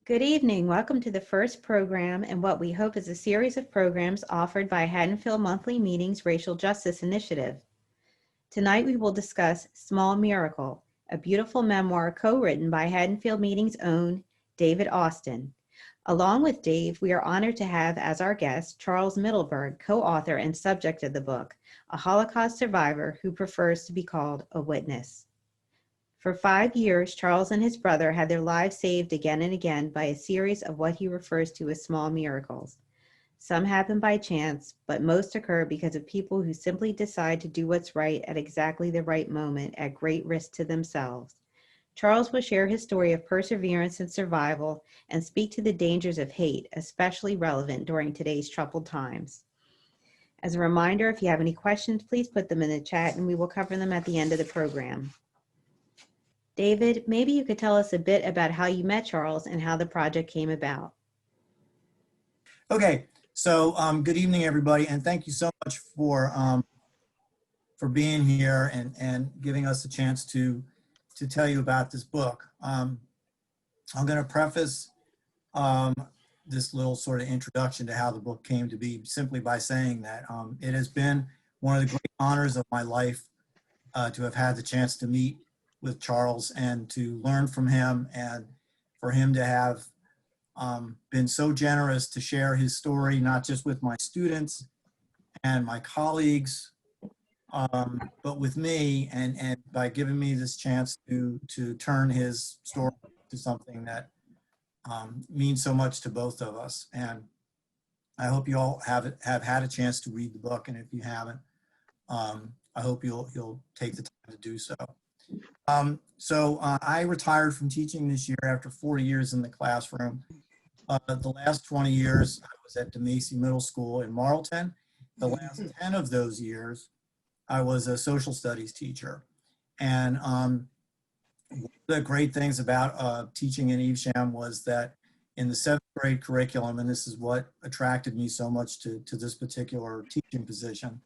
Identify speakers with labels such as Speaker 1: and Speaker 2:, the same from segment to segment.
Speaker 1: Good evening. Welcome to the first program in what we hope is a series of programs offered by Haddonfield Monthly Meeting's Racial Justice Initiative. Tonight we will discuss Small Miracle, a beautiful memoir co-written by Haddonfield Meeting's own David Austin. Along with Dave, we are honored to have as our guest Charles Middleberg, co-author and subject of the book, a Holocaust survivor who prefers to be called a witness. For 5 years, Charles and his brother had their lives saved again and again by a series of what he refers to as small miracles. Some happen by chance, but most occur because of people who simply decide to do what's right at exactly the right moment at great risk to themselves. Charles will share his story of perseverance and survival and speak to the dangers of hate, especially relevant during today's troubled times. As a reminder, if you have any questions, please put them in the chat and we will cover them at the end of the program. David, maybe you could tell us a bit about how you met Charles and how the project came about.
Speaker 2: Okay, so good evening, everybody, and thank you so much for being here and giving us a chance to tell you about this book. I'm going to preface this little sort of introduction to how the book came to be simply by saying that it has been one of the great honors of my life to have had the chance to meet with Charles and to learn from him, and for him to have been so generous to share his story, not just with my students and my colleagues, but with me, and by giving me this chance to turn his story to something that means so much to both of us. And I hope you all have had a chance to read the book, and if you haven't, I hope you'll take the time to do so. I retired from teaching this year after 40 years in the classroom. The last 20 years, I was at DeMacy Middle School in Marlton. The last 10 of those years, I was a social studies teacher. And one of the great things about teaching in Evesham was that in the 7th grade curriculum, and this is what attracted me so much to this particular teaching position,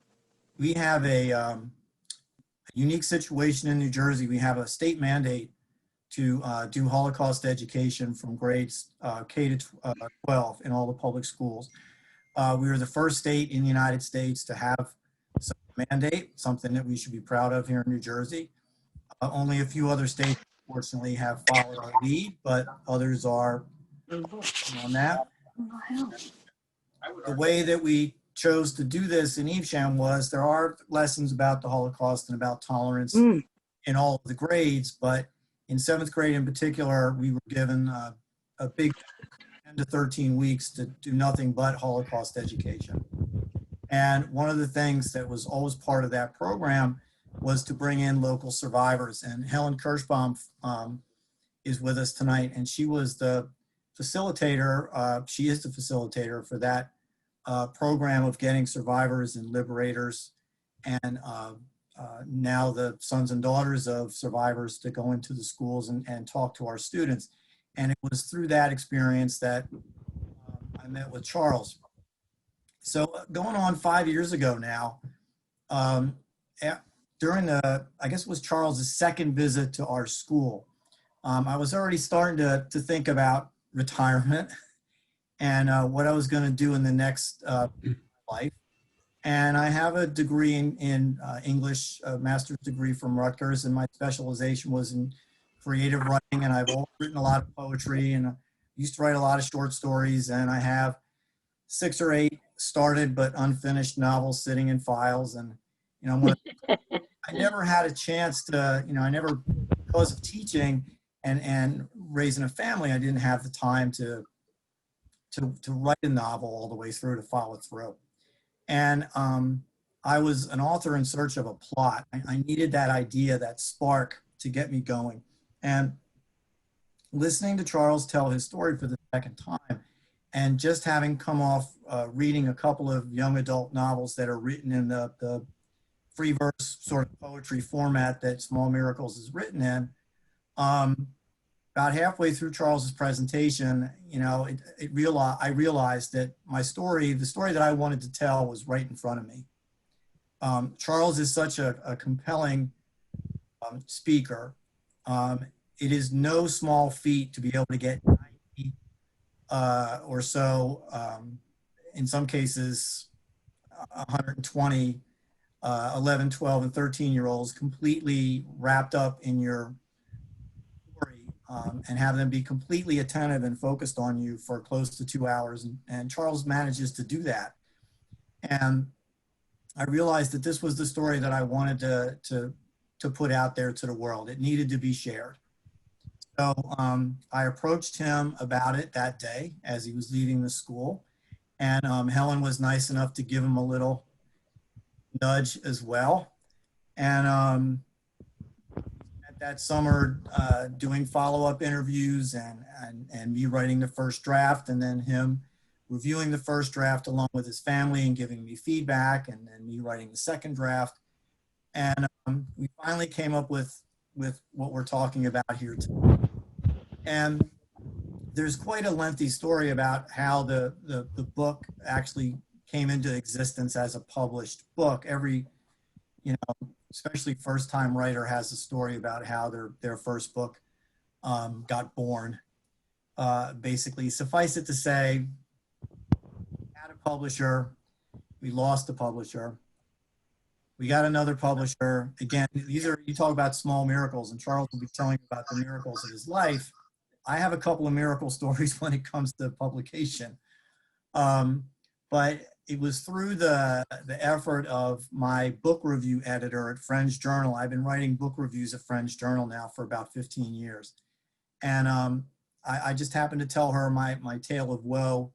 Speaker 2: we have a unique situation in New Jersey. We have a state mandate to do Holocaust education from grades K to 12 in all the public schools. We were the first state in the United States to have such a mandate, something that we should be proud of here in New Jersey. Only a few other states, unfortunately, have followed our lead, but others are on that. The way that we chose to do this in Evesham was there are lessons about the Holocaust and about tolerance in all of the grades, but in 7th grade in particular, we were given a big 10 to 13 weeks to do nothing but Holocaust education. And one of the things that was always part of that program was to bring in local survivors. And Helen Kirschbaum is with us tonight, and she was the facilitator, she is the facilitator for that program of getting survivors and liberators and now the sons and daughters of survivors to go into the schools and talk to our students. And it was through that experience that I met with Charles. So going on 5 years ago now, during the, I guess it was Charles's second visit to our school, I was already starting to think about retirement and what I was going to do in the next life. And I have a degree in English, a master's degree from Rutgers, and my specialization was in creative writing, and I've always written a lot of poetry, and I used to write a lot of short stories, and I have 6 or 8 started but unfinished novels sitting in files. And I never had a chance to, because of teaching and raising a family, I didn't have the time to write a novel all the way through, to follow it through. And I was an author in search of a plot. I needed that idea, that spark to get me going. And listening to Charles tell his story for the second time, and just having come off reading a couple of young adult novels that are written in the free verse sort of poetry format that Small Miracles is written in, about halfway through Charles's presentation, I realized that my story, the story that I wanted to tell, was right in front of me. Charles is such a compelling speaker. It is no small feat to be able to get 90 or so, in some cases 120 11, 12, and 13-year-olds completely wrapped up in your story, and have them be completely attentive and focused on you for close to 2 hours. And Charles manages to do that. And I realized that this was the story that I wanted to put out there to the world. It needed to be shared. So I approached him about it that day as he was leaving the school. And Helen was nice enough to give him a little nudge as well. And at that summer, doing follow-up interviews and me writing the first draft, and then him reviewing the first draft along with his family and giving me feedback, and then me writing the second draft. And we finally came up with what we're talking about here today. And there's quite a lengthy story about how the book actually came into existence as a published book. Every, especially first-time writer has a story about how their first book got born. Basically, suffice it to say, we had a publisher, we lost a publisher, we got another publisher. Again, you talk about small miracles, and Charles will be telling you about the miracles of his life. I have a couple of miracle stories when it comes to publication. But it was through the effort of my book review editor at Friends Journal. I've been writing book reviews at Friends Journal now for about 15 years. And I just happened to tell her my tale of woe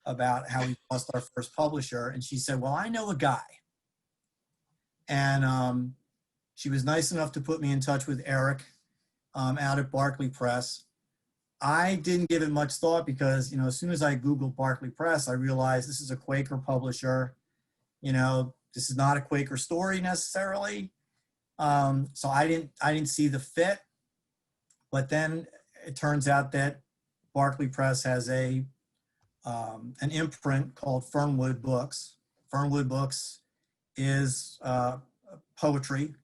Speaker 2: about how we lost our first publisher. And she said, well, I know a guy. And she was nice enough to put me in touch with Eric out at Barclay Press. I didn't give it much thought because, as soon as I Googled Barclay Press, I realized this is a Quaker publisher. This is not a Quaker story necessarily. So I didn't see the fit. But then it turns out that Barclay Press has an imprint called Fernwood Books. Fernwood Books is poetry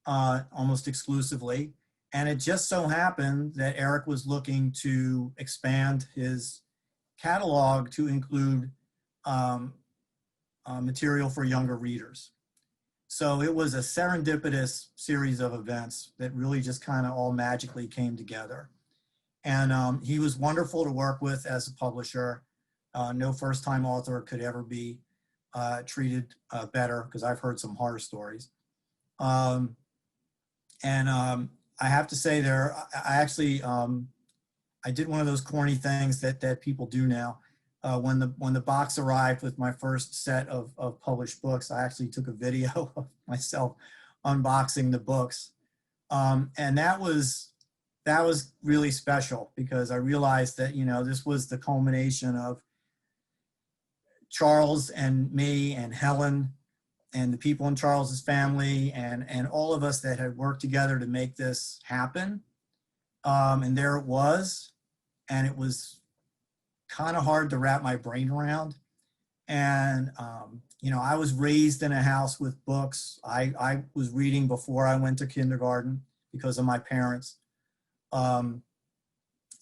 Speaker 2: almost exclusively. And it just so happened that Eric was looking to expand his catalog to include material for younger readers. So it was a serendipitous series of events that really just kind of all magically came together. And he was wonderful to work with as a publisher. No first-time author could ever be treated better, because I've heard some horror stories. I have to say I actually, I did one of those corny things that people do now. When the box arrived with my first set of published books, I actually took a video of myself unboxing the books. And that was really special, because I realized that, this was the culmination of Charles and me and Helen and the people in Charles's family and all of us that had worked together to make this happen. And there it was. And it was kind of hard to wrap my brain around. And, I was raised in a house with books. I was reading before I went to kindergarten because of my parents. I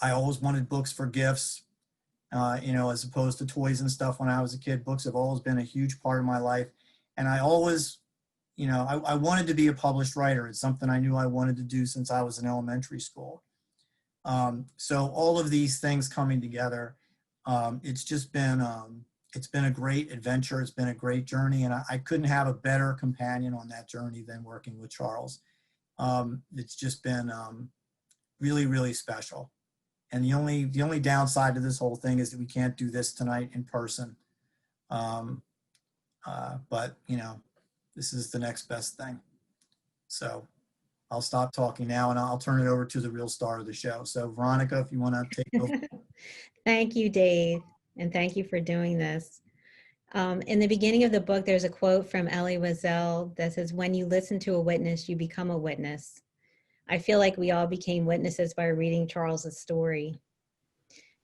Speaker 2: always wanted books for gifts, as opposed to toys and stuff when I was a kid. Books have always been a huge part of my life. And I always, I wanted to be a published writer. It's something I knew I wanted to do since I was in elementary school. So all of these things coming together, it's just been, it's been a great adventure. It's been a great journey. And I couldn't have a better companion on that journey than working with Charles. It's just been really, really special. And the only downside to this whole thing is that we can't do this tonight in person. But this is the next best thing. So I'll stop talking now and I'll turn it over to the real star of the show. So Veronica, if you want to take over.
Speaker 1: Thank you, Dave. And thank you for doing this. In the beginning of the book, there's a quote from Elie Wiesel that says, when you listen to a witness, you become a witness. I feel like we all became witnesses by reading Charles's story.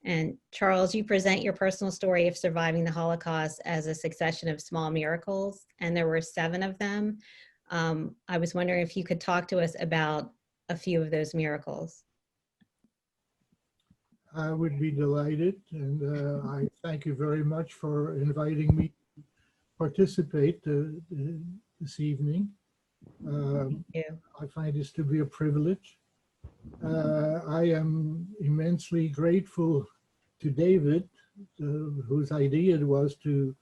Speaker 1: And Charles, you present your personal story of surviving the Holocaust as a succession of small miracles, and there were 7 of them. I was wondering if you could talk to us about a few of those miracles.
Speaker 3: I would be delighted, and I thank you very much for inviting me to participate this evening.
Speaker 1: Thank you.
Speaker 3: I find this to be a privilege. I am immensely grateful to David, whose idea it was to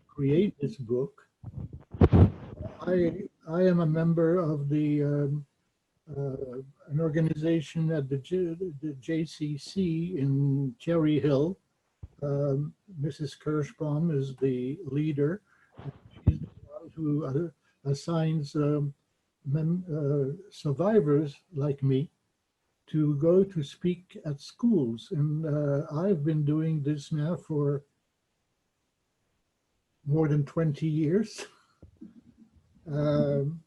Speaker 3: create this book. I am a member of an organization at the JCC in Cherry Hill. Mrs. Kirschbaum is the leader. She's the one who assigns survivors like me to go to speak at schools. And I've been doing this now for more than 20 years. And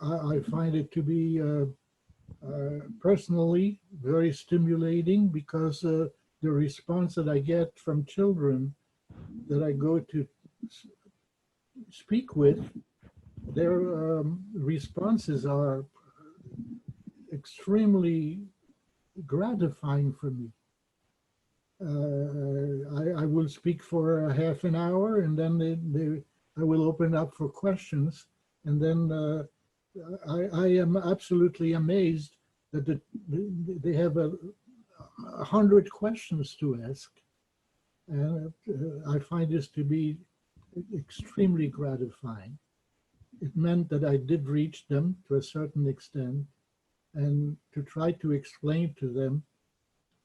Speaker 3: I find it to be personally very stimulating because the response that I get from children that I go to speak with, their responses are extremely gratifying for me. I will speak for a half an hour, and then I will open up for questions, and then I am absolutely amazed that they have 100 questions to ask, and I find this to be extremely gratifying. It meant that I did reach them to a certain extent, and to try to explain to them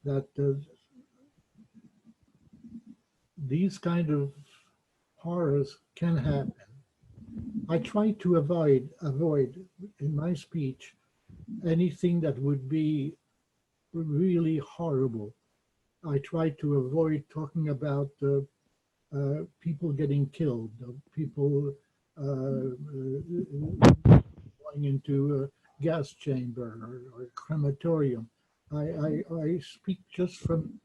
Speaker 3: that these kind of horrors can happen. I try to avoid in my speech anything that would be really horrible. I try to avoid talking about people getting killed, people going into a gas chamber or crematorium. I speak just from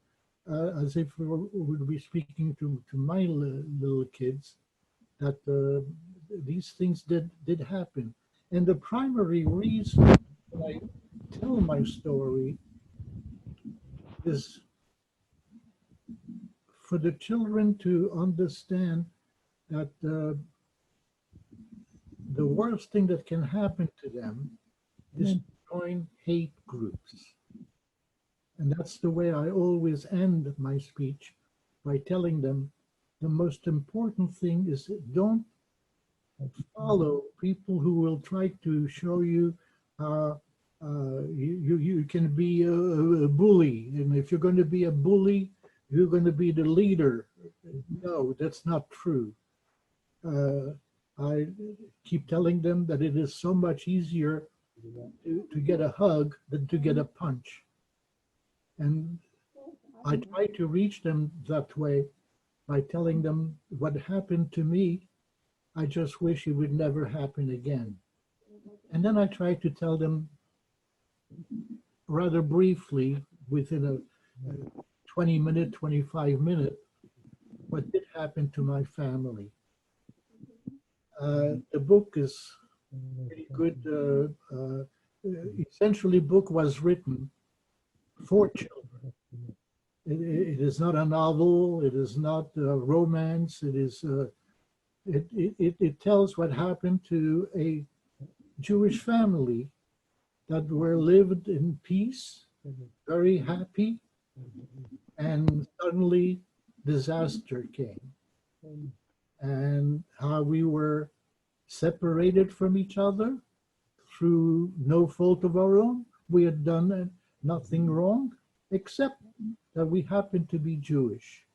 Speaker 3: as if we would be speaking to my little kids, that these things did happen. And the primary reason that I tell my story is for the children to understand that the worst thing that can happen to them is to join hate groups. And that's the way I always end my speech, by telling them the most important thing is don't follow people who will try to show you you can be a bully. And if you're going to be a bully, you're going to be the leader. No, that's not true. I keep telling them that it is so much easier to get a hug than to get a punch. And I try to reach them that way by telling them what happened to me, I just wish it would never happen again. And then I try to tell them rather briefly, within a 20-minute, 25-minute, what did happen to my family. The book is pretty good. Essentially, book was written for children. It is not a novel. It is not a romance. It is. It tells what happened to a Jewish family that were lived in peace, very happy, and suddenly disaster came, and how we were separated from each other through no fault of our own. We had done nothing wrong, except that we happened to be Jewish.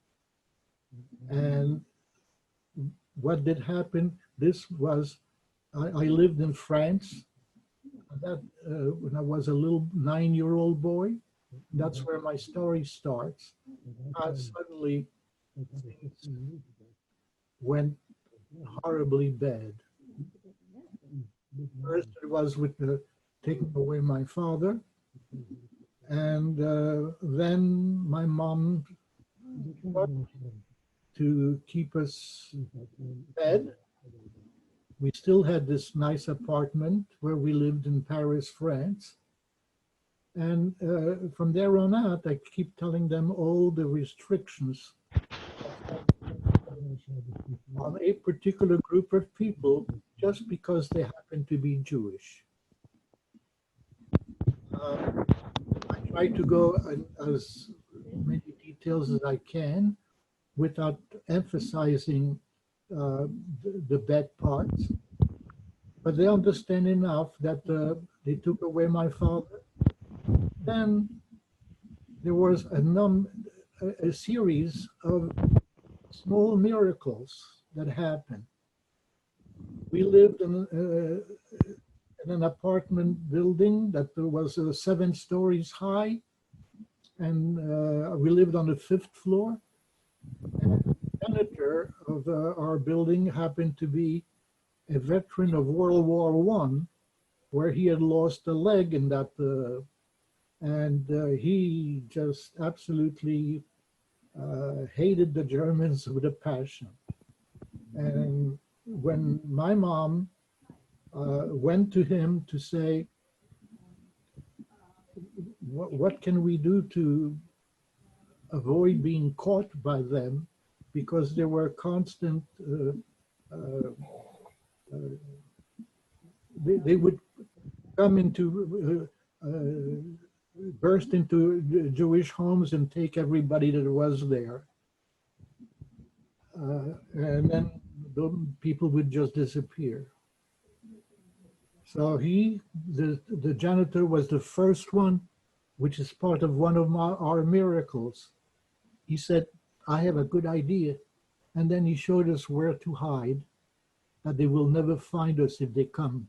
Speaker 3: And what did happen? This was, I lived in France. That when I was a little 9-year-old boy. That's where my story starts. Suddenly, things went horribly bad. First, it was with the taking away my father, and then my mom to keep us fed. We still had this nice apartment where we lived in Paris, France. And from there on out, I keep telling them all the restrictions on a particular group of people just because they happen to be Jewish. I try to go as many details as I can without emphasizing the bad parts. But they understand enough that they took away my father. Then there was a series of small miracles that happened. We lived in an apartment building that was 7 stories high, and we lived on the 5th floor. And the janitor of our building happened to be a veteran of World War I, where he had lost a leg in that, and he just absolutely hated the Germans with a passion. And when my mom went to him to say, what can we do to avoid being caught by them, because there were constant, they would come into, burst into Jewish homes and take everybody that was there. And then the people would just disappear. So the janitor was the first one, which is part of one of our miracles. He said, I have a good idea. And then he showed us where to hide, that they will never find us if they come.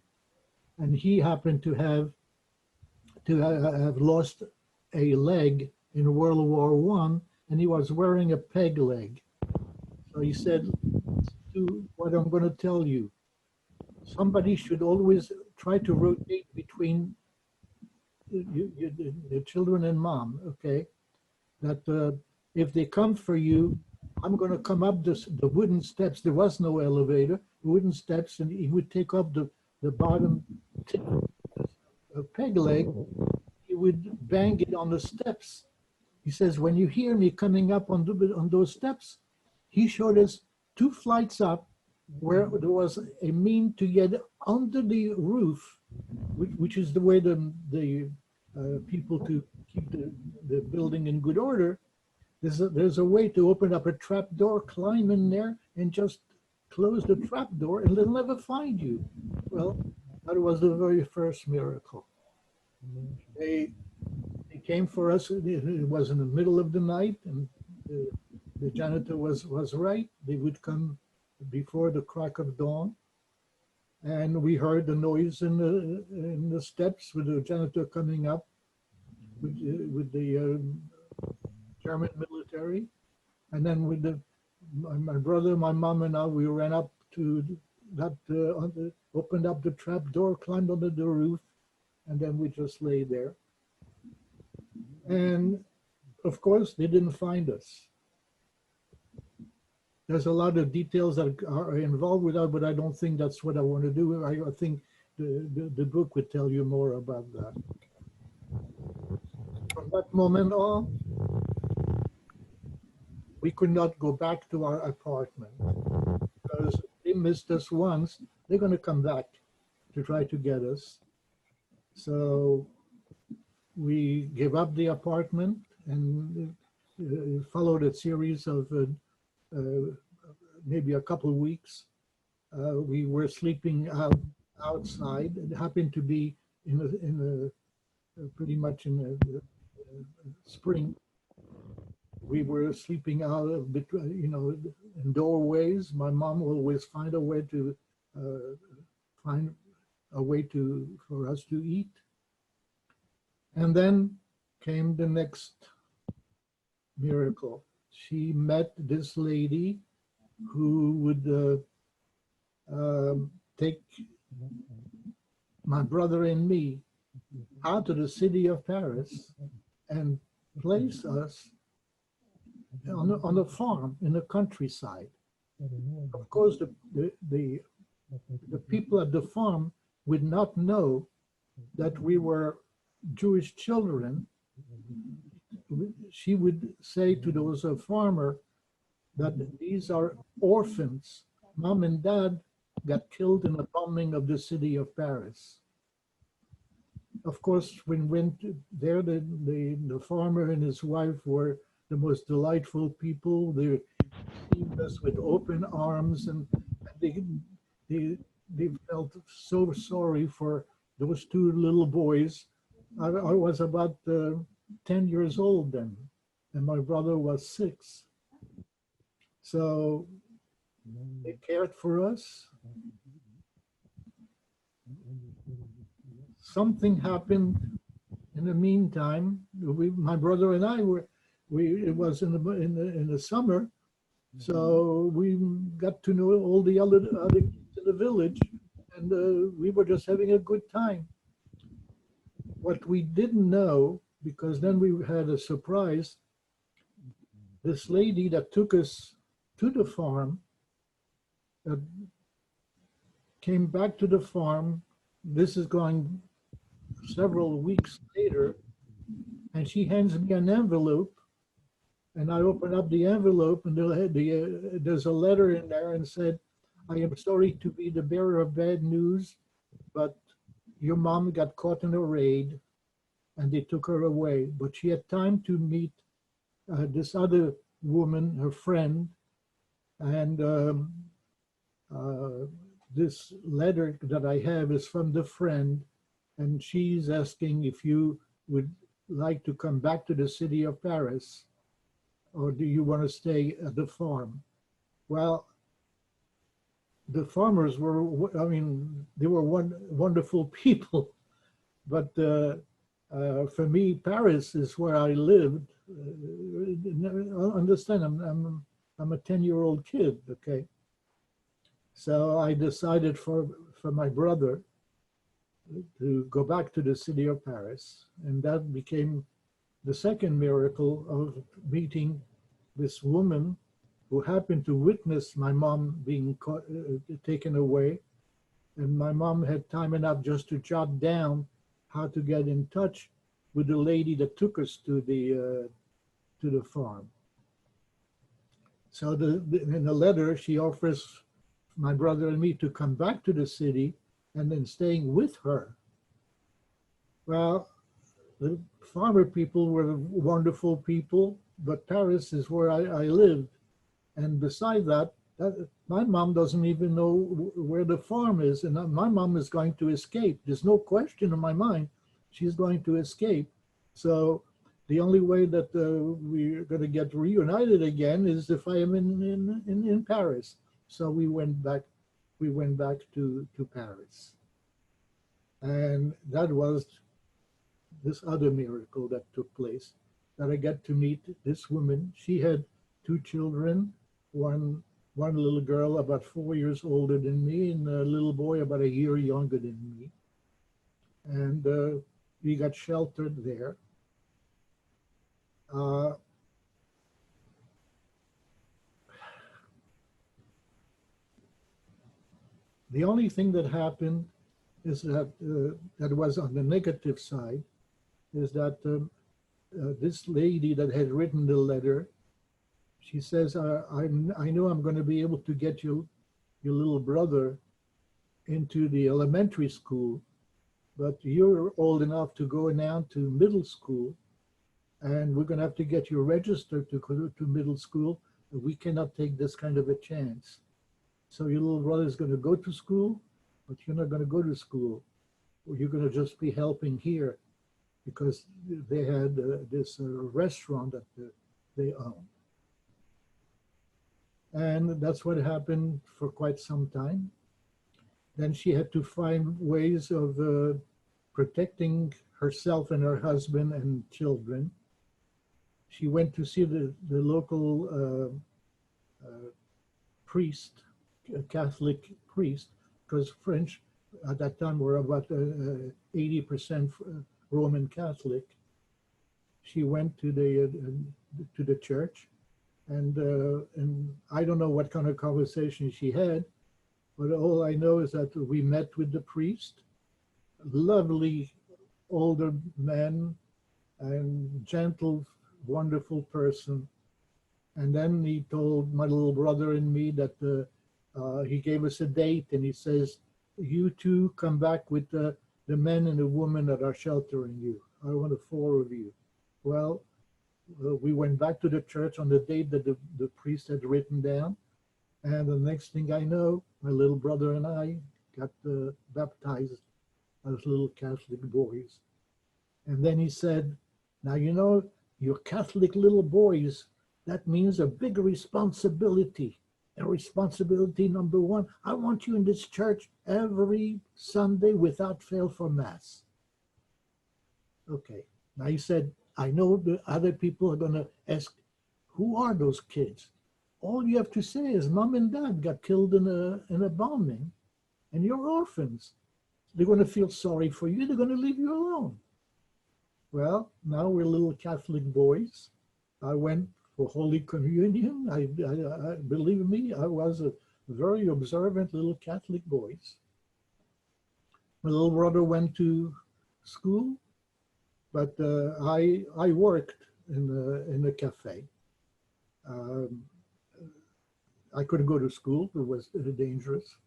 Speaker 3: And he happened to have lost a leg in World War I, and he was wearing a peg leg. So he said, do what I'm going to tell you. Somebody should always try to rotate between the children and mom, okay? That if they come for you, I'm going to come up the wooden steps. There was no elevator, wooden steps, and he would take up the bottom tip of peg leg. He would bang it on the steps. He says, when you hear me coming up on those steps, he showed us 2 flights up where there was a mean to get under the roof, which is the way the people to keep the building in good order. There's a way to open up a trap door, climb in there, and just close the trap door, and they'll never find you. Well, that was the very first miracle. They came for us. It was in the middle of the night, and the janitor was right. They would come before the crack of dawn, and we heard the noise in the steps with the janitor coming up with the German military, and then with my brother, my mom, and I, we ran up to that, opened up the trap door, climbed under the roof, and then we just lay there. And of course, they didn't find us. There's a lot of details that are involved with that, but I don't think that's what I want to do. I think the book would tell you more about that. From that moment on, we could not go back to our apartment because they missed us once. They're going to come back to try to get us. So we gave up the apartment and followed a series of maybe a couple of weeks. We were sleeping outside. It happened to be pretty much in the spring. We were sleeping out of between, in doorways. My mom will always find a way to for us to eat. And then came the next miracle. She met this lady who would take my brother and me out of the city of Paris and place us on a farm in the countryside. Of course, the people at the farm would not know that we were Jewish children, she would say to those farmer that these are orphans. Mom and dad got killed in the bombing of the city of Paris. Of course, when we went there, the farmer and his wife were the most delightful people. They received us with open arms, and they, they felt so sorry for those two little boys. I was about 10 years old then, and my brother was 6. So they cared for us. Something happened in the meantime. My brother and I it was in the summer, so we got to know all the other kids in the village, and we were just having a good time. What we didn't know, because then we had a surprise, this lady that took us to the farm came back to the farm. This is going several weeks later, and she hands me an envelope, and I open up the envelope, and there's a letter in there, and said, "I am sorry to be the bearer of bad news, but your mom got caught in a raid, and they took her away. But she had time to meet this other woman, her friend, and this letter that I have is from the friend, and she's asking if you would like to come back to the city of Paris, or do you want to stay at the farm?" Well, the farmers were, I mean, they were wonderful people, but for me, Paris is where I lived. Understand, I'm a 10-year-old kid, okay? So I decided for my brother to go back to the city of Paris, and that became the second miracle of meeting this woman who happened to witness my mom being taken away, and my mom had time enough just to jot down how to get in touch with the lady that took us to the farm. So in the letter, she offers my brother and me to come back to the city and then staying with her. Well, the farmer people were wonderful people, but Paris is where I lived. And beside that, my mom doesn't even know where the farm is, and my mom is going to escape. There's no question in my mind she's going to escape. So the only way that we're going to get reunited again is if I am in Paris. So we went back to Paris, and that was this other miracle that took place, that I got to meet this woman. She had 2 children, one little girl about 4 years older than me, and a little boy about a year younger than me. And we got sheltered there. The only thing that happened is that that was on the negative side, is that this lady that had written the letter, she says, I know I'm going to be able to get your little brother into the elementary school, but you're old enough to go now to middle school, and we're going to have to get you registered to go to middle school. We cannot take this kind of a chance. So your little brother is going to go to school, but you're not going to go to school. You're going to just be helping here, because they had this restaurant that they own. And that's what happened for quite some time. Then she had to find ways of protecting herself and her husband and children. She went to see the local priest, a Catholic priest, because French at that time were about 80% Roman Catholic. She went to the church, and I don't know what kind of conversation she had, but all I know is that we met with the priest, lovely older man and gentle, wonderful person. And then he told my little brother and me that he gave us a date, and he says, you two come back with the men and the women that are sheltering you. I want the four of you. Well, we went back to the church on the date that the priest had written down. And the next thing I know, my little brother and I got baptized as little Catholic boys. And then he said, now, you know, you're Catholic little boys. That means a big responsibility. And responsibility number one, I want you in this church every Sunday without fail for Mass. Okay. Now he said, I know the other people are going to ask, who are those kids? All you have to say is mom and dad got killed in a bombing and you're orphans. They're going to feel sorry for you. They're going to leave you alone. Well, now we're little Catholic boys. I went for Holy Communion. I believe me, I was a very observant little Catholic boys. My little brother went to school, but I worked in a cafe. I couldn't go to school. It was dangerous.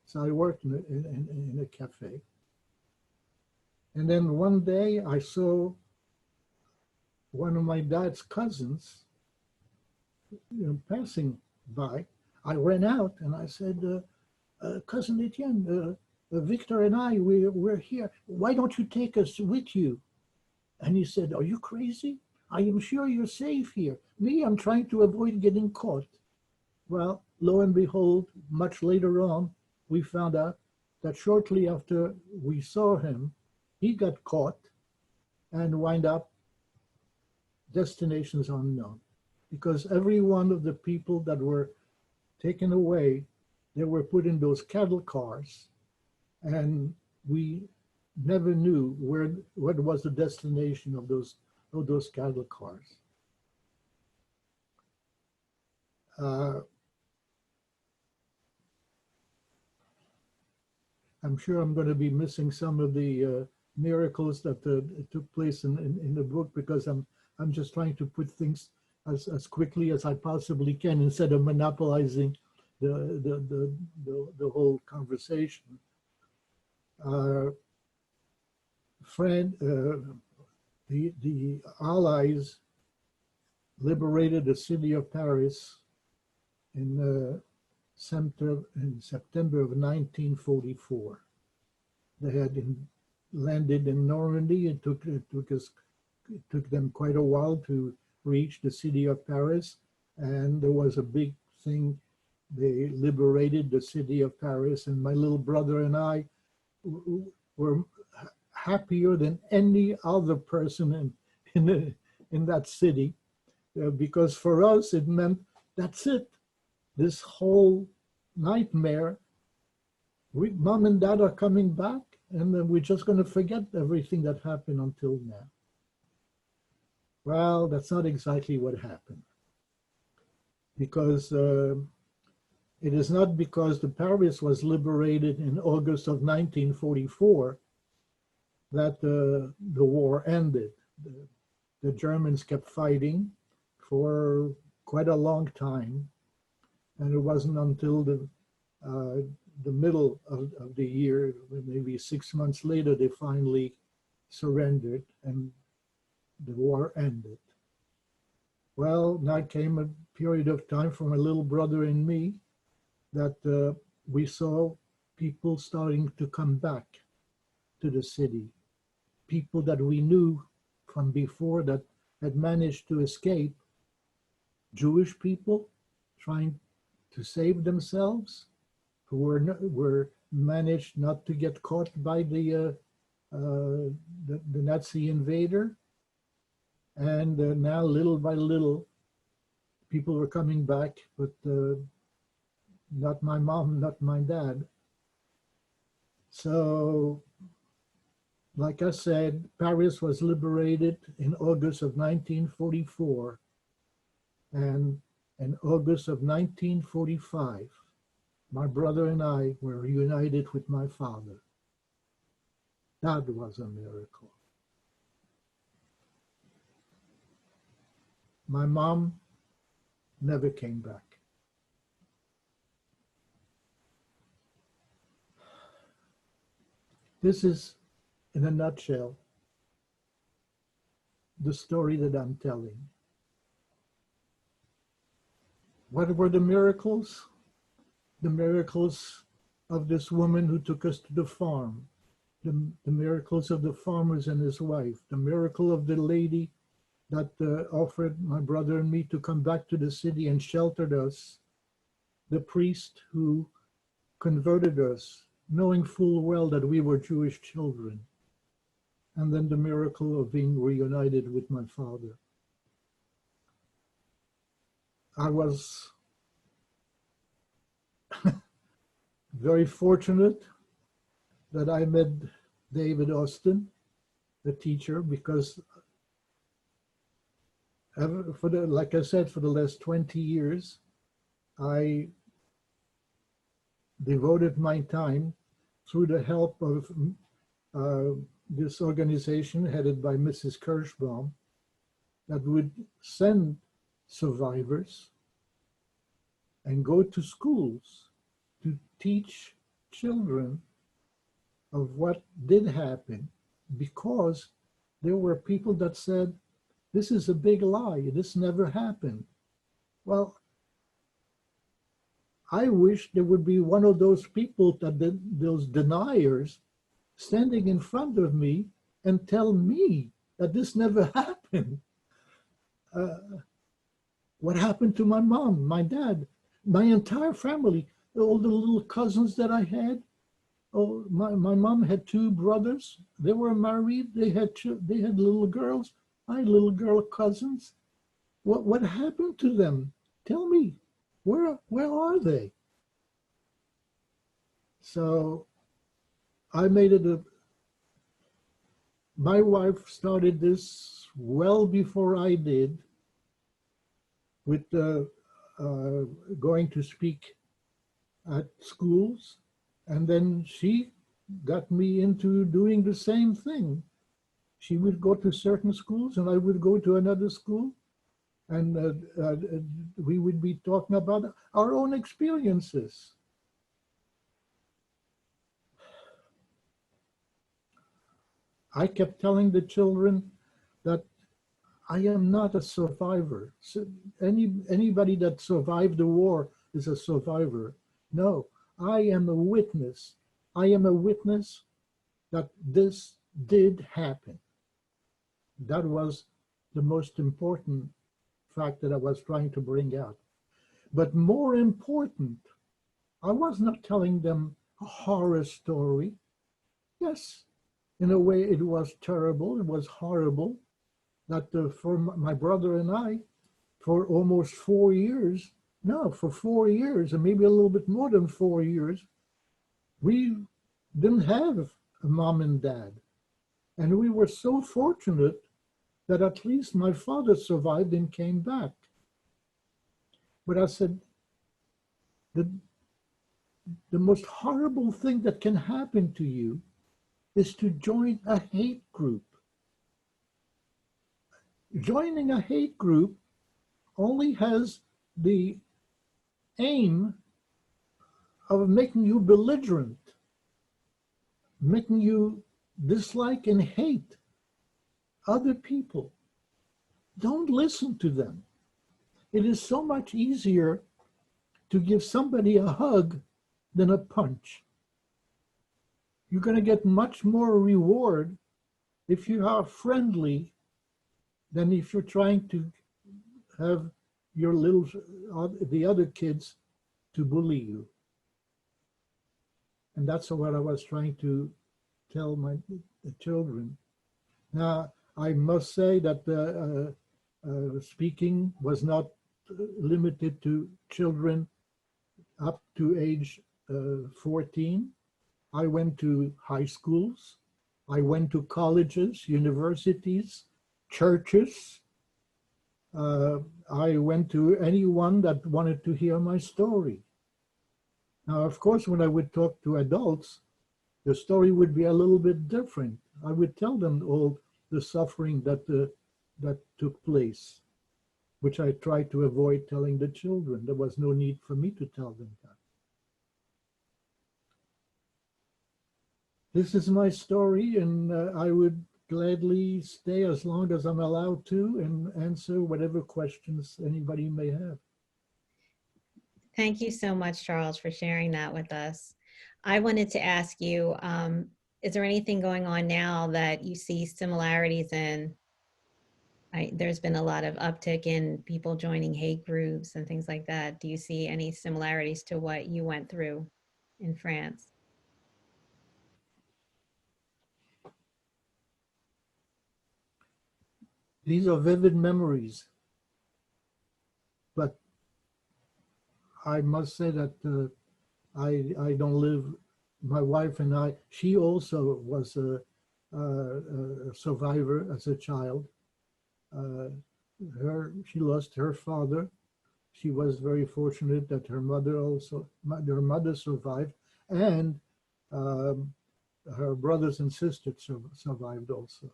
Speaker 3: So I worked in a cafe. And then one day I saw one of my dad's cousins, passing by. I ran out and I said, Cousin Etienne, Victor and I, we're here. Why don't you take us with you? And he said, are you crazy? I am sure you're safe here. Me, I'm trying to avoid getting caught. Well, lo and behold, much later on, we found out that shortly after we saw him, he got caught and wind up destinations unknown. Because every one of the people that were taken away, they were put in those cattle cars, and we never knew what was the destination of those cattle cars. I'm sure I'm going to be missing some of the miracles that took place in the book, because I'm just trying to put things as quickly as I possibly can instead of monopolizing the whole conversation. The Allies liberated the city of Paris in September of 1944. They had landed in Normandy. It took them quite a while to reach the city of Paris, and there was a big thing. They liberated the city of Paris, and my little brother and I were happier than any other person in that city, because for us it meant that's it. This whole nightmare, mom and dad are coming back, and then we're just going to forget everything that happened until now. Well, that's not exactly what happened, because it is not because the Paris was liberated in August of 1944 that the war ended. The Germans kept fighting for quite a long time, and it wasn't until the middle of the year, maybe 6 months later, they finally surrendered and the war ended. Well, now came a period of time for my little brother and me that we saw people starting to come back to the city. People that we knew from before that had managed to escape. Jewish people trying to save themselves, who were managed not to get caught by the Nazi invader. And now, little by little, people were coming back, but not my mom, not my dad. So, like I said, Paris was liberated in August of 1944. And in August of 1945, my brother and I were reunited with my father. That was a miracle. My mom never came back. This is, in a nutshell, the story that I'm telling. What were the miracles? The miracles of this woman who took us to the farm, the miracles of the farmers and his wife, the miracle of the lady that offered my brother and me to come back to the city and sheltered us, the priest who converted us, knowing full well that we were Jewish children, and then the miracle of being reunited with my father. I was very fortunate that I met David Austin, the teacher, because like I said, for the last 20 years, I devoted my time through the help of this organization headed by Mrs. Kirschbaum that would send survivors and go to schools to teach children of what did happen, because there were people that said, this is a big lie, this never happened. Well, I wish there would be one of those people, those deniers, standing in front of me and tell me that this never happened. What happened to my mom, my dad, my entire family, all the little cousins that I had? Oh, my mom had 2 brothers. They were married. They had little girls. I had little girl cousins. What happened to them? Tell me, where are they? So I made it my wife started this well before I did, with going to speak at schools, and then she got me into doing the same thing. She would go to certain schools and I would go to another school, and we would be talking about our own experiences. I kept telling the children that I am not a survivor. So anybody that survived the war is a survivor. No, I am a witness. I am a witness that this did happen. That was the most important fact that I was trying to bring out. But more important, I was not telling them a horror story. Yes, in a way it was terrible, it was horrible, that for my brother and I, for almost 4 years, for 4 years, and maybe a little bit more than 4 years, we didn't have a mom and dad. And we were so fortunate that at least my father survived and came back. But I said, the most horrible thing that can happen to you is to join a hate group. Joining a hate group only has the aim of making you belligerent, making you dislike and hate other people. Don't listen to them. It is so much easier to give somebody a hug than a punch. You're going to get much more reward if you are friendly than if you're trying to have your the other kids to bully you. And that's what I was trying to tell the children. Now, I must say that speaking was not limited to children up to age 14. I went to high schools. I went to colleges, universities, churches. I went to anyone that wanted to hear my story. Now, of course, when I would talk to adults, the story would be a little bit different. I would tell them all the suffering that took place, which I tried to avoid telling the children. There was no need for me to tell them that. This is my story, and I would gladly stay as long as I'm allowed to and answer whatever questions anybody may have.
Speaker 1: Thank you so much, Charles, for sharing that with us. I wanted to ask you, is there anything going on now that you see similarities in? There's been a lot of uptick in people joining hate groups and things like that. Do you see any similarities to what you went through in France?
Speaker 3: These are vivid memories, but I must say that I don't live, my wife and I, she also was a survivor as a child. She lost her father. She was very fortunate that her mother survived, and her brothers and sisters survived also.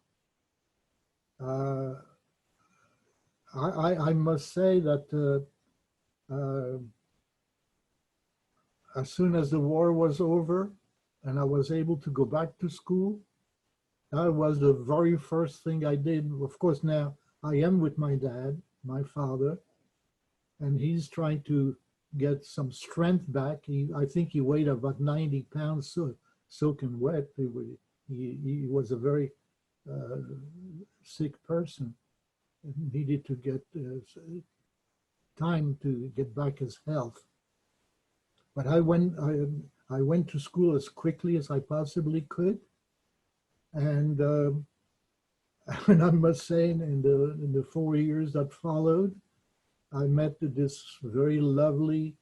Speaker 3: I must say that as soon as the war was over and I was able to go back to school, that was the very first thing I did. Of course, now I am with my dad, my father, and he's trying to get some strength back. I think he weighed about 90 pounds soaking wet. He was a very sick person and needed to get time to get back his health. But I went to school as quickly as I possibly could, and and I must say, in the 4 years that followed, I met this very lovely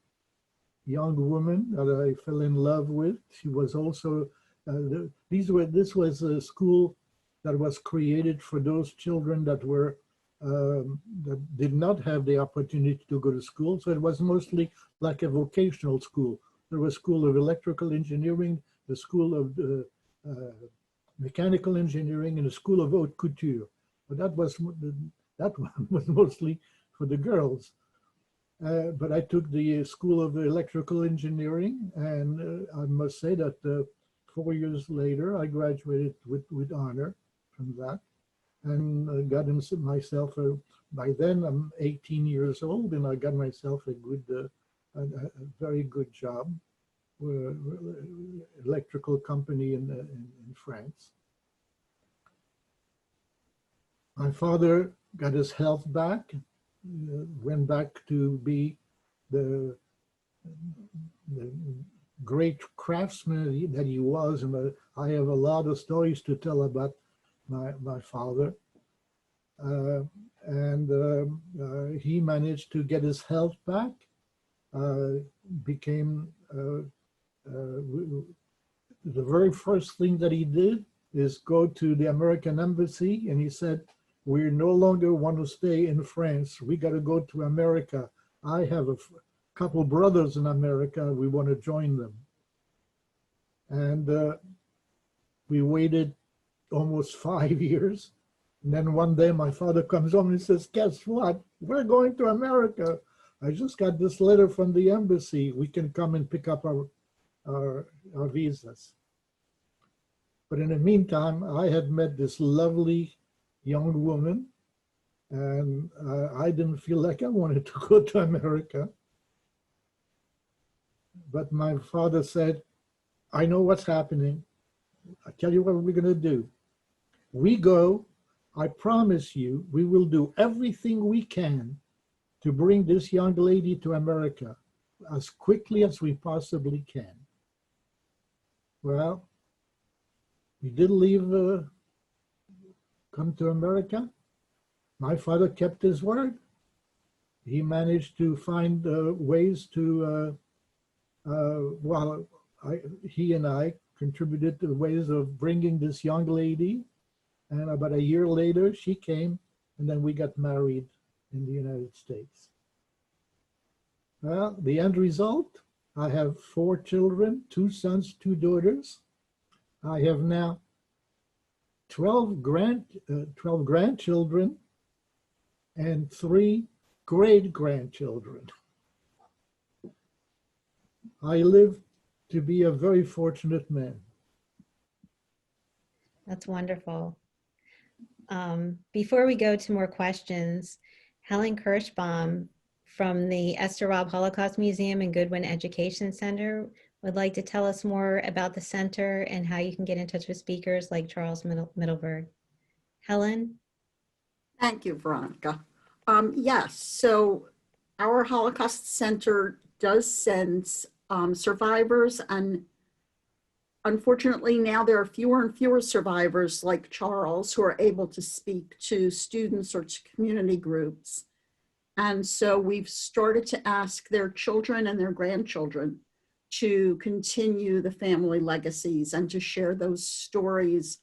Speaker 3: young woman that I fell in love with. She was also this was a school that was created for those children that were that did not have the opportunity to go to school. So it was mostly like a vocational school. There was a school of electrical engineering, the school of mechanical engineering, and a school of haute couture. But that one was mostly for the girls. But I took the school of electrical engineering, and I must say that 4 years later, I graduated with honor from that, and got myself by then I'm 18 years old, and I got myself a very good job, electrical company in France. My father got his health back, went back to be the great craftsman that he was, and I have a lot of stories to tell about my father. He managed to get his health back, became the very first thing that he did is go to the American embassy, and he said, "We no longer want to stay in France. We got to go to America. I have a couple brothers in America. We want to join them." And we waited almost 5 years. And then one day my father comes home and says, "Guess what? We're going to America. I just got this letter from the embassy. We can come and pick up our visas." But in the meantime, I had met this lovely young woman, and I didn't feel like I wanted to go to America. But my father said, "I know what's happening. I tell you what we're going to do. We go, I promise you, we will do everything we can to bring this young lady to America as quickly as we possibly can." Well, we did leave, come to America. My father kept his word. He managed to find ways to, he and I contributed to ways of bringing this young lady. And about a year later, she came, and then we got married in the United States. Well, the end result, I have 4 children, 2 sons, 2 daughters. I have now 12 grandchildren and 3 great-grandchildren. I live to be a very fortunate man.
Speaker 1: That's wonderful. Before we go to more questions, Helen Kirschbaum from the Esther Raab Holocaust Museum and Goodwin Education Center would like to tell us more about the center and how you can get in touch with speakers like Charles Middleberg. Helen?
Speaker 4: Thank you, Veronica. Yes, so our Holocaust Center does send survivors, and unfortunately now there are fewer and fewer survivors like Charles who are able to speak to students or to community groups. And so we've started to ask their children and their grandchildren to continue the family legacies and to share those stories,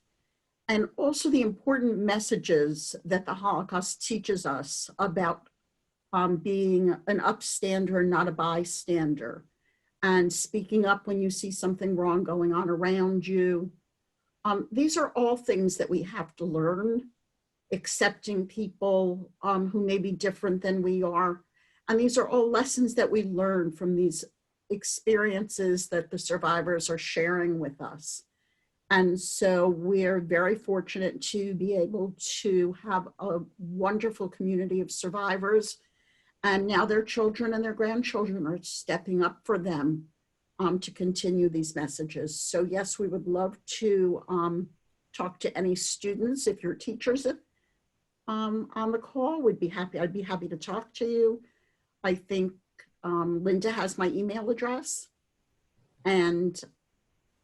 Speaker 4: and also the important messages that the Holocaust teaches us about being an upstander, not a bystander, and speaking up when you see something wrong going on around you. These are all things that we have to learn, accepting people who may be different than we are. And these are all lessons that we learn from these experiences that the survivors are sharing with us. And so we're very fortunate to be able to have a wonderful community of survivors. And now their children and their grandchildren are stepping up for them to continue these messages. So yes, we would love to talk to any students. If you're teachers on the call, I'd be happy to talk to you. I think Linda has my email address, and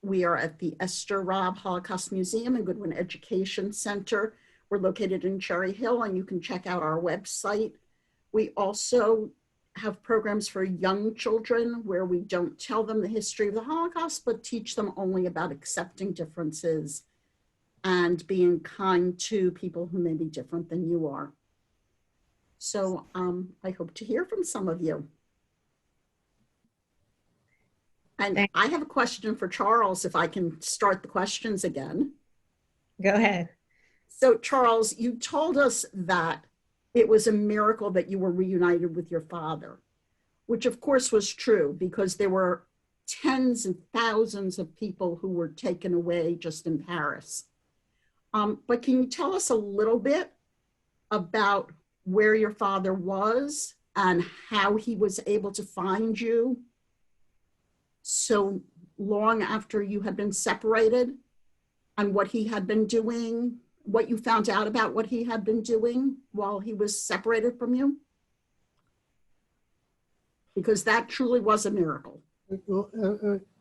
Speaker 4: we are at the Esther Raab Holocaust Museum and Goodwin Education Center. We're located in Cherry Hill, and you can check out our website. We also have programs for young children where we don't tell them the history of the Holocaust, but teach them only about accepting differences and being kind to people who may be different than you are. So I hope to hear from some of you. And I have a question for Charles, if I can start the questions again.
Speaker 1: Go ahead.
Speaker 4: So Charles, you told us that it was a miracle that you were reunited with your father, which of course was true because there were tens and thousands of people who were taken away just in Paris. But can you tell us a little bit about where your father was and how he was able to find you so long after you had been separated, and what he had been doing, what you found out about what he had been doing while he was separated from you? Because that truly was a miracle.
Speaker 3: Well,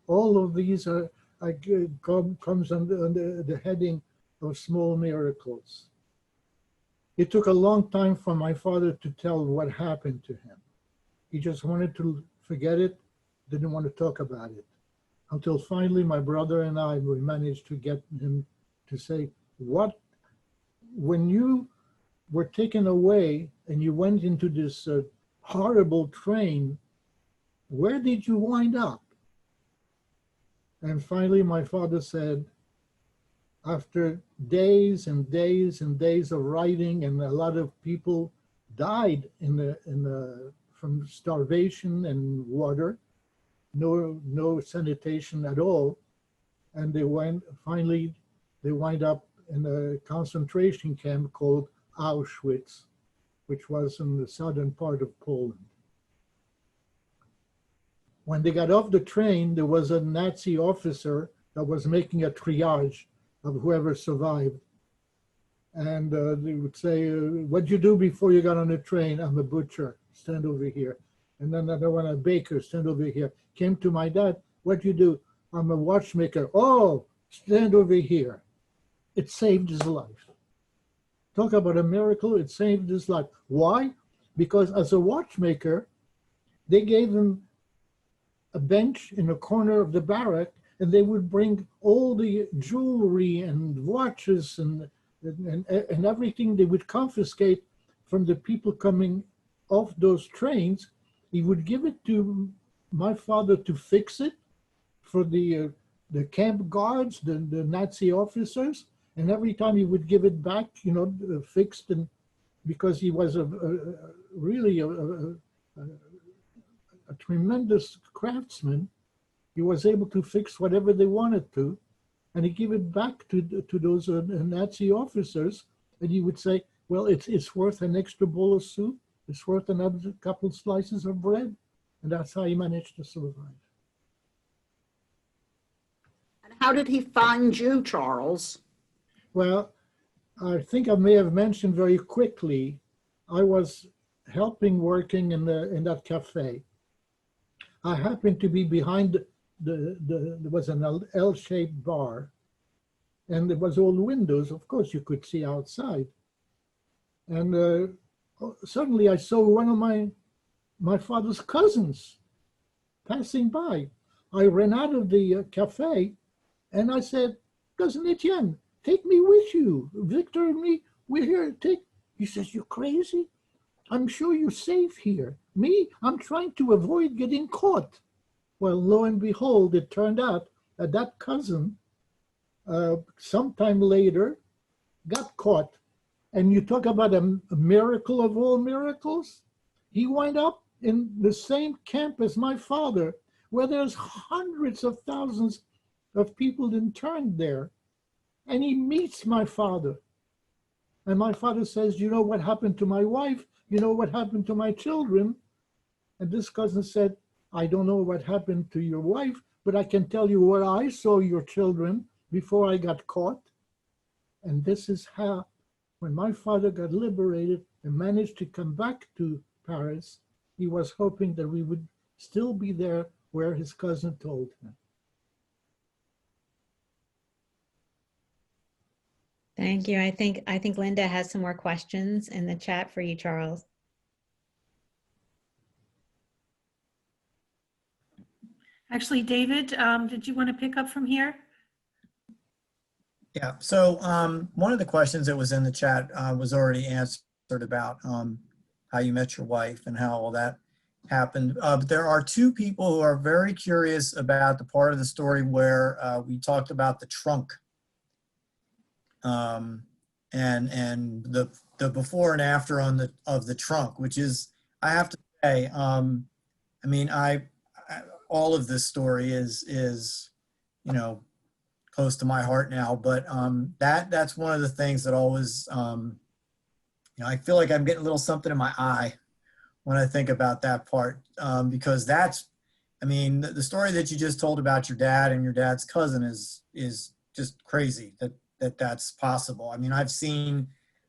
Speaker 3: all of these comes under the heading of small miracles. It took a long time for my father to tell what happened to him. He just wanted to forget it, didn't want to talk about it. Until finally my brother and I, we managed to get him to say, when you were taken away and you went into this horrible train, where did you wind up? And finally my father said, after days and days and days of writing, and a lot of people died from starvation and water, no sanitation at all, and they wind up in a concentration camp called Auschwitz, which was in the southern part of Poland. When they got off the train, there was a Nazi officer that was making a triage of whoever survived. And they would say, what'd you do before you got on the train? I'm a butcher, stand over here. And then another one, a baker, stand over here. Came to my dad, what'd you do? I'm a watchmaker. Oh, stand over here. It saved his life. Talk about a miracle, it saved his life. Why? Because as a watchmaker, they gave him a bench in a corner of the barrack, and they would bring all the jewelry and watches and everything they would confiscate from the people coming off those trains. He would give it to my father to fix it for the the camp guards, the Nazi officers, and every time he would give it back, you know, fixed, and because he was really a tremendous craftsman, he was able to fix whatever they wanted to, and he gave it back to those Nazi officers, and he would say, well, it's worth an extra bowl of soup, it's worth another couple slices of bread, and that's how he managed to survive.
Speaker 4: And how did he find you, Charles?
Speaker 3: Well, I think I may have mentioned very quickly, I was working in that cafe. I happened to be behind there was an L-shaped bar, and there was all windows. Of course, you could see outside. And suddenly I saw one of my father's cousins passing by. I ran out of the cafe, and I said, "Cousin Etienne, take me with you. Victor and me, we're here. He says, "You crazy? I'm sure you're safe here. Me, I'm trying to avoid getting caught." Well, lo and behold, it turned out that cousin, sometime later, got caught. And you talk about a miracle of all miracles. He wound up in the same camp as my father, where there's hundreds of thousands of people interned there. And he meets my father. And my father says, "You know what happened to my wife? You know what happened to my children?" And this cousin said, "I don't know what happened to your wife, but I can tell you where I saw your children before I got caught." And this is how, when my father got liberated and managed to come back to Paris, he was hoping that we would still be there where his cousin told him.
Speaker 1: Thank you. I think Linda has some more questions in the chat for you, Charles.
Speaker 5: Actually, David, did you want to pick up from here?
Speaker 2: Yeah, so one of the questions that was in the chat was already answered about how you met your wife and how all that happened. But there are two people who are very curious about the part of the story where we talked about the trunk and the before and after of the trunk, which is, I have to say, I mean, all of this story is, you know, close to my heart now, but that's one of the things that always, you know, I feel like I'm getting a little something in my eye when I think about that part, because that's, I mean, the story that you just told about your dad and your dad's cousin is just crazy that's possible. I mean, I've seen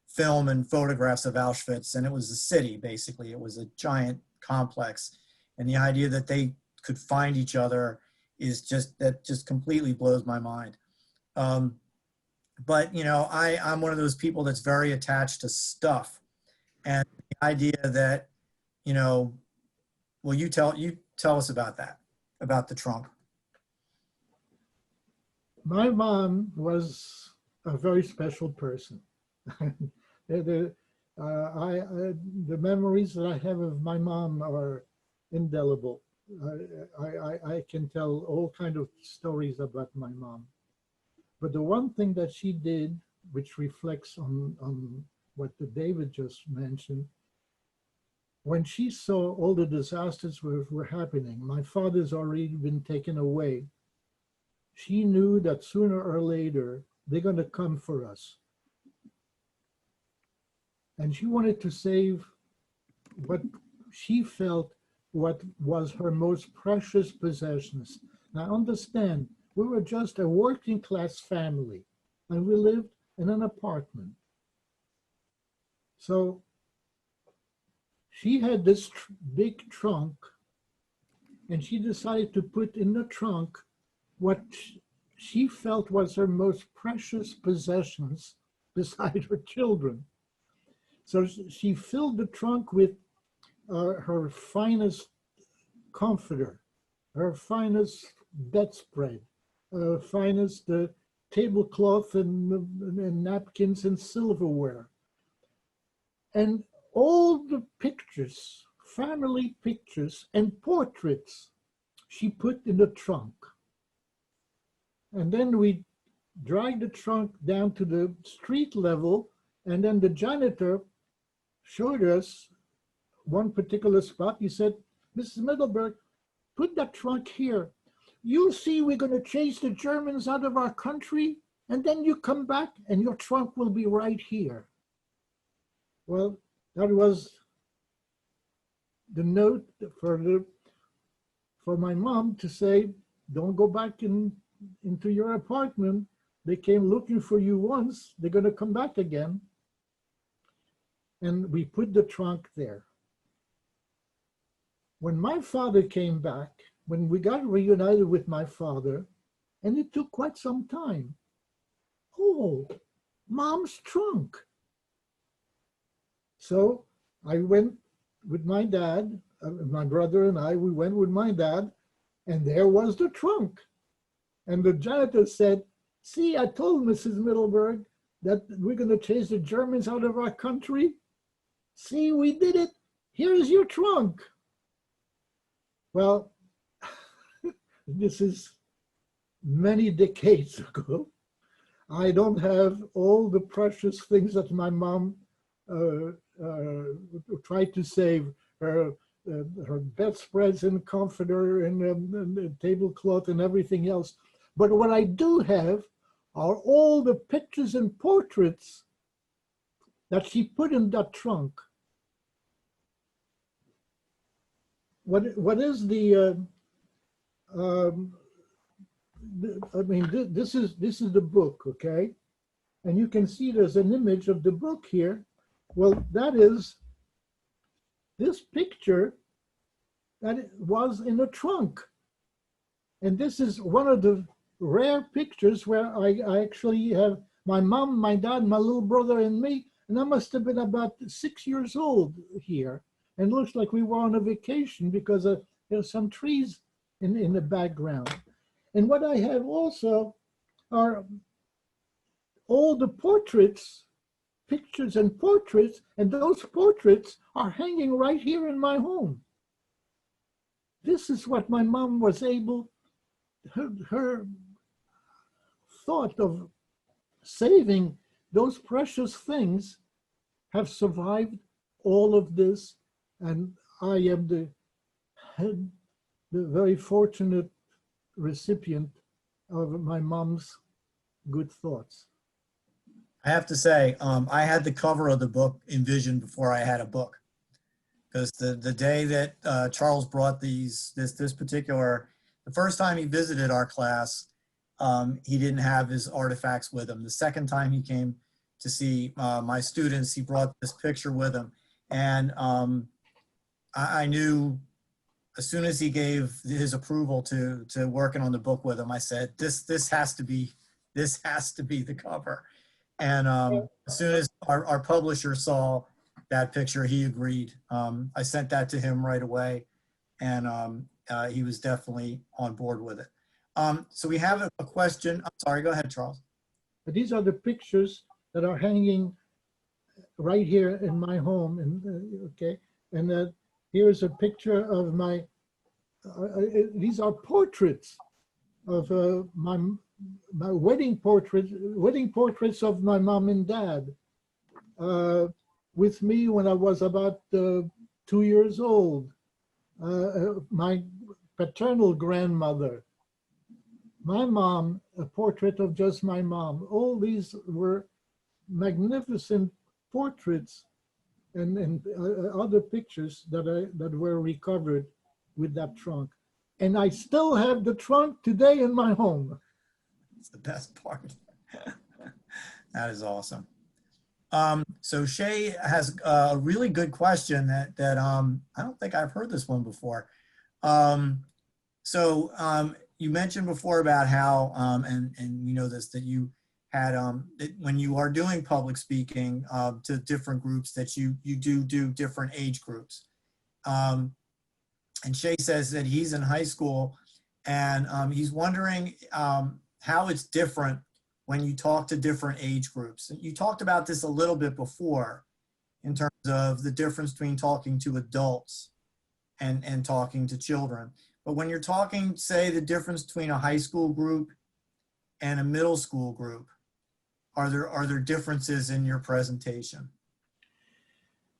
Speaker 2: film and photographs of Auschwitz, and it was a city, basically. It was a giant complex, and the idea that they could find each other is just completely blows my mind. But you know, I'm one of those people that's very attached to stuff, and the idea that, you know, well, you tell us about that, about the trunk.
Speaker 3: My mom was a very special person. The memories that I have of my mom are indelible. I can tell all kind of stories about my mom. But the one thing that she did, which reflects on what David just mentioned, when she saw all the disasters were happening, my father's already been taken away, she knew that sooner or later, they're going to come for us. And she wanted to save what she felt what was her most precious possessions. Now understand, we were just a working class family, and we lived in an apartment. So she had this big trunk, and she decided to put in the trunk what she felt was her most precious possessions beside her children. So she filled the trunk with her finest comforter, her finest bedspread, her finest tablecloth and napkins and silverware. And all the pictures, family pictures and portraits, she put in the trunk. And then we dragged the trunk down to the street level, and then the janitor showed us one particular spot. He said, "Mrs. Middleberg, put that trunk here. You'll see we're going to chase the Germans out of our country, and then you come back and your trunk will be right here." Well, that was the note for my mom to say, "Don't go back into your apartment. They came looking for you once. They're going to come back again." And we put the trunk there. When my father came back, when we got reunited with my father, and it took quite some time. "Oh, Mom's trunk." So I went with my dad, my brother and I, we went with my dad, and there was the trunk. And the janitor said, "See, I told Mrs. Middleberg that we're going to chase the Germans out of our country. See, we did it. Here's your trunk." Well, this is many decades ago. I don't have all the precious things that my mom tried to save, her bedspreads and comforter and tablecloth and everything else. But what I do have are all the pictures and portraits that she put in that trunk. What is the I mean, this is the book, okay? And you can see there's an image of the book here. Well, that is this picture that was in a trunk. And this is one of the rare pictures where I actually have my mom, my dad, my little brother, and me. And I must have been about 6 years old here. And it looks like we were on a vacation because there's some trees in the background. And what I have also are all the portraits, pictures and portraits, and those portraits are hanging right here in my home. This is what my mom was able, her thought of saving those precious things have survived all of this. And I am the very fortunate recipient of my mom's good thoughts.
Speaker 2: I have to say, I had the cover of the book envisioned before I had a book, because the day that Charles brought this particular, the first time he visited our class, he didn't have his artifacts with him. The second time he came to see my students, he brought this picture with him, and I knew as soon as he gave his approval to working on the book with him, I said, this has to be the cover. And as soon as our publisher saw that picture, he agreed. I sent that to him right away, and he was definitely on board with it. So we have a question. I'm sorry, go ahead, Charles.
Speaker 3: These are the pictures that are hanging right here in my home. And okay, and here's a picture of my. These are portraits of my wedding portraits of my mom and dad with me when I was about 2 years old. My paternal grandmother, my mom, a portrait of just my mom. All these were magnificent portraits and other pictures that were recovered with that trunk. And I still have the trunk today in my home.
Speaker 2: It's the best part. That is awesome. So Shay has a really good question that I don't think I've heard this one before. You mentioned before about how, and we know this, that you had, when you are doing public speaking to different groups, that you do different age groups. And Shay says that he's in high school, and he's wondering how it's different when you talk to different age groups. You talked about this a little bit before in terms of the difference between talking to adults and talking to children. But when you're talking, say, the difference between a high school group and a middle school group? Are there differences in your presentation?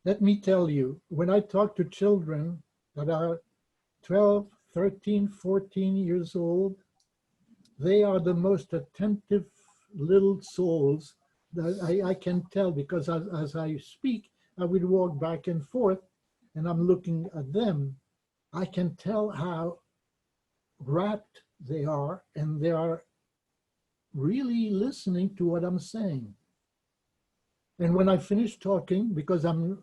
Speaker 3: Let me tell you, when I talk to children that are 12, 13, 14 years old, they are the most attentive little souls that I can tell, because as I speak, I would walk back and forth and I'm looking at them. I can tell how rapt they are, and they are really listening to what I'm saying. And when I finish talking, because I'm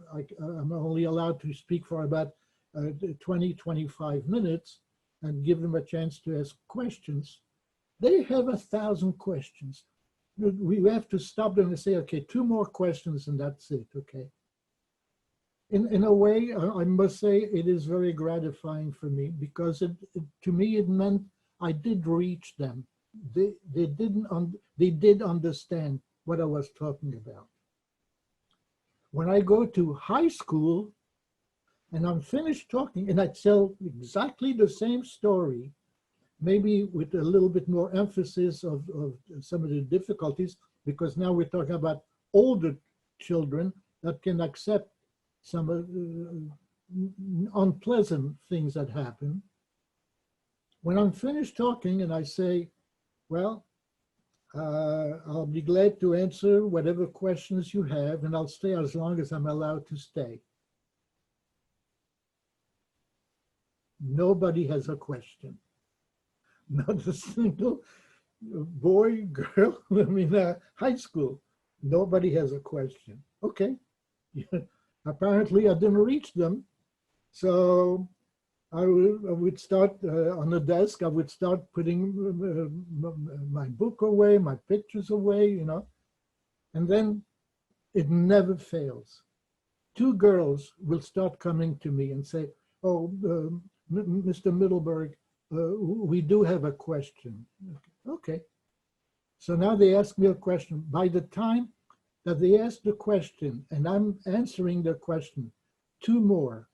Speaker 3: only allowed to speak for about 20, 25 minutes and give them a chance to ask questions, they have 1,000 questions. We have to stop them and say, okay, 2 more questions and that's it, okay? In a way, I must say it is very gratifying for me, because to me it meant I did reach them. They did understand what I was talking about. When I go to high school and I'm finished talking and I tell exactly the same story, maybe with a little bit more emphasis of some of the difficulties, because now we're talking about older children that can accept some unpleasant things that happen. When I'm finished talking and I say, well, I'll be glad to answer whatever questions you have, and I'll stay as long as I'm allowed to stay. Nobody has a question. Not a single boy, girl, I mean, high school. Nobody has a question. Okay. Apparently I didn't reach them. So I would start on the desk, I would start putting my book away, my pictures away, you know, and then it never fails. 2 girls will start coming to me and say, oh, Mr. Middleberg, we do have a question. Okay. So now they ask me a question. By the time that they ask the question and I'm answering the question, 2 more.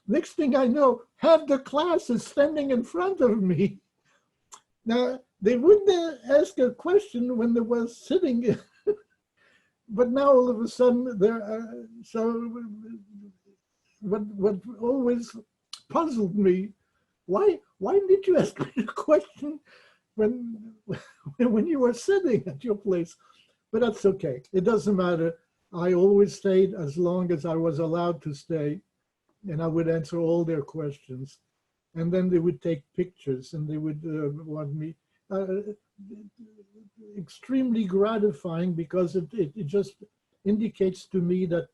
Speaker 3: Next thing I know, half the class is standing in front of me. Now, they wouldn't ask a question when they were sitting, but now all of a sudden, so what always puzzled me, why did you ask me a question when you were sitting at your place? But that's okay. It doesn't matter. I always stayed as long as I was allowed to stay, and I would answer all their questions. And then they would take pictures and they would want me. Extremely gratifying, because it just indicates to me that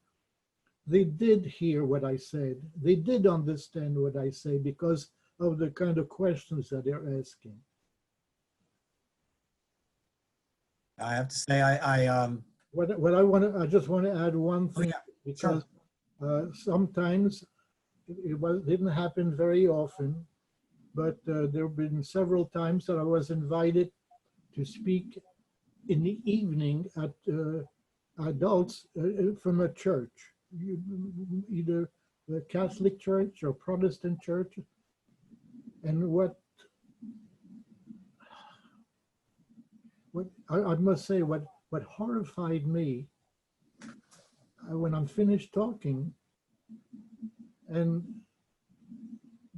Speaker 3: they did hear what I said. They did understand what I say because of the kind of questions that they're asking.
Speaker 2: I have to say,
Speaker 3: I just want to add one
Speaker 2: Oh,
Speaker 3: thing,
Speaker 2: yeah,
Speaker 3: because sometimes didn't happen very often, but there have been several times that I was invited to speak in the evening at adults from a church, either the Catholic church or Protestant church. And what I must say, what horrified me when I'm finished talking, and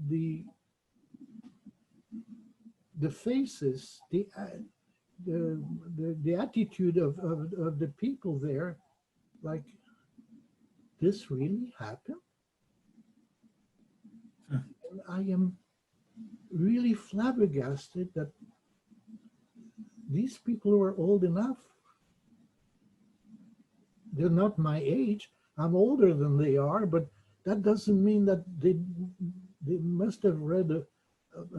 Speaker 3: the faces, the attitude of the people there, like, this really happened? And I am really flabbergasted that these people were old enough. They're not my age. I'm older than they are, but that doesn't mean that they must have read a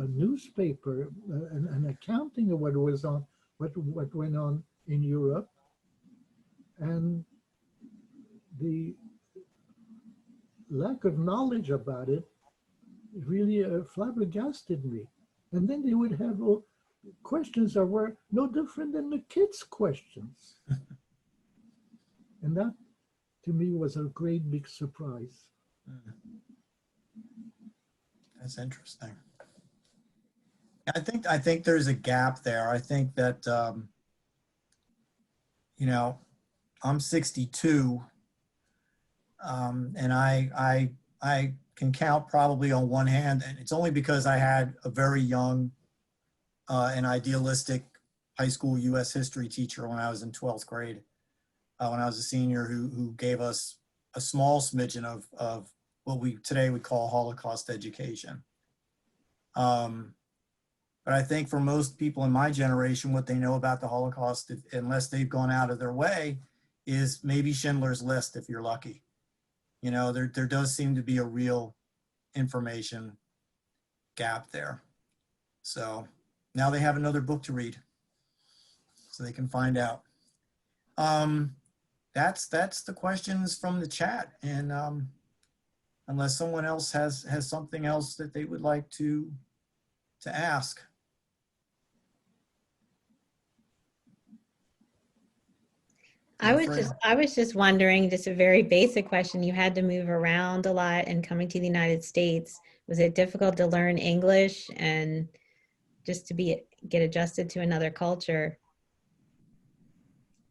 Speaker 3: newspaper, an accounting of what was on, what went on in Europe, and the lack of knowledge about it really flabbergasted me. And then they would have questions that were no different than the kids' questions. And that, to me, was a great big surprise.
Speaker 2: That's interesting. I think there's a gap there. I think that, you know, I'm 62, and I can count probably on one hand, and it's only because I had a very young and idealistic high school U.S. history teacher when I was in 12th grade, when I was a senior, who gave us a small smidgen of what we today would call Holocaust education. But I think for most people in my generation, what they know about the Holocaust, unless they've gone out of their way, is maybe Schindler's List, if you're lucky. You know, there does seem to be a real information gap there. So now they have another book to read, so they can find out. That's the questions from the chat, and unless someone else has something else that they would like to ask.
Speaker 1: I was just wondering, just a very basic question. You had to move around a lot and coming to the United States. Was it difficult to learn English and just to get adjusted to another culture?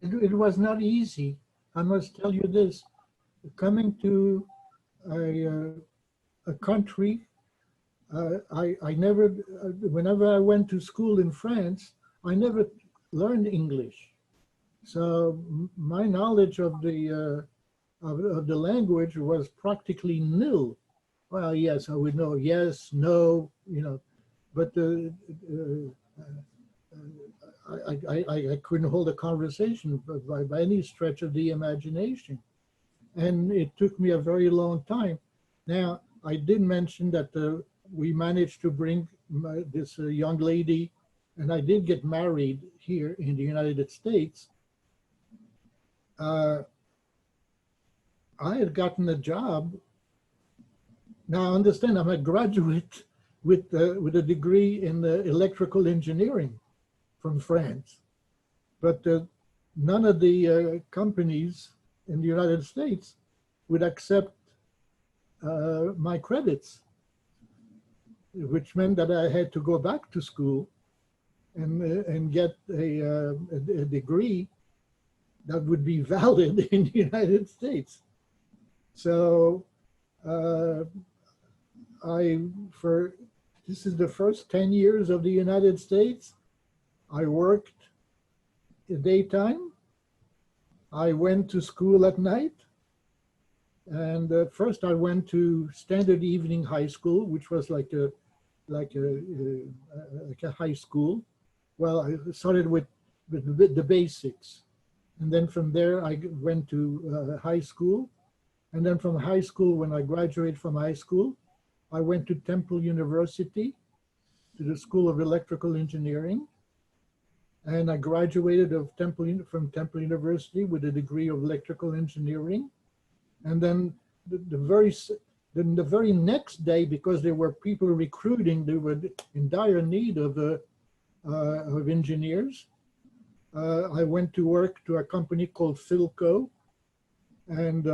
Speaker 3: It was not easy. I must tell you this, coming to a country, I never, whenever I went to school in France, I never learned English. So my knowledge of the language was practically nil. Well, yes, I would know yes, no, you know, but I couldn't hold a conversation by any stretch of the imagination. And it took me a very long time. Now, I did mention that we managed to bring this young lady, and I did get married here in the United States. I had gotten a job. Now, understand, I'm a graduate with a degree in electrical engineering from France, but none of the companies in the United States would accept my credits, which meant that I had to go back to school and get a degree that would be valid in the United States. So this is the first 10 years of the United States. I worked daytime. I went to school at night. And first I went to Standard Evening High School, which was like a high school. Well, I started with the basics. And then from there, I went to high school. And then from high school, when I graduated from high school, I went to Temple University, to the School of Electrical Engineering. And I graduated from Temple University with a degree of electrical engineering. And then the very next day, because there were people recruiting, they were in dire need of engineers. I went to work to a company called Philco. And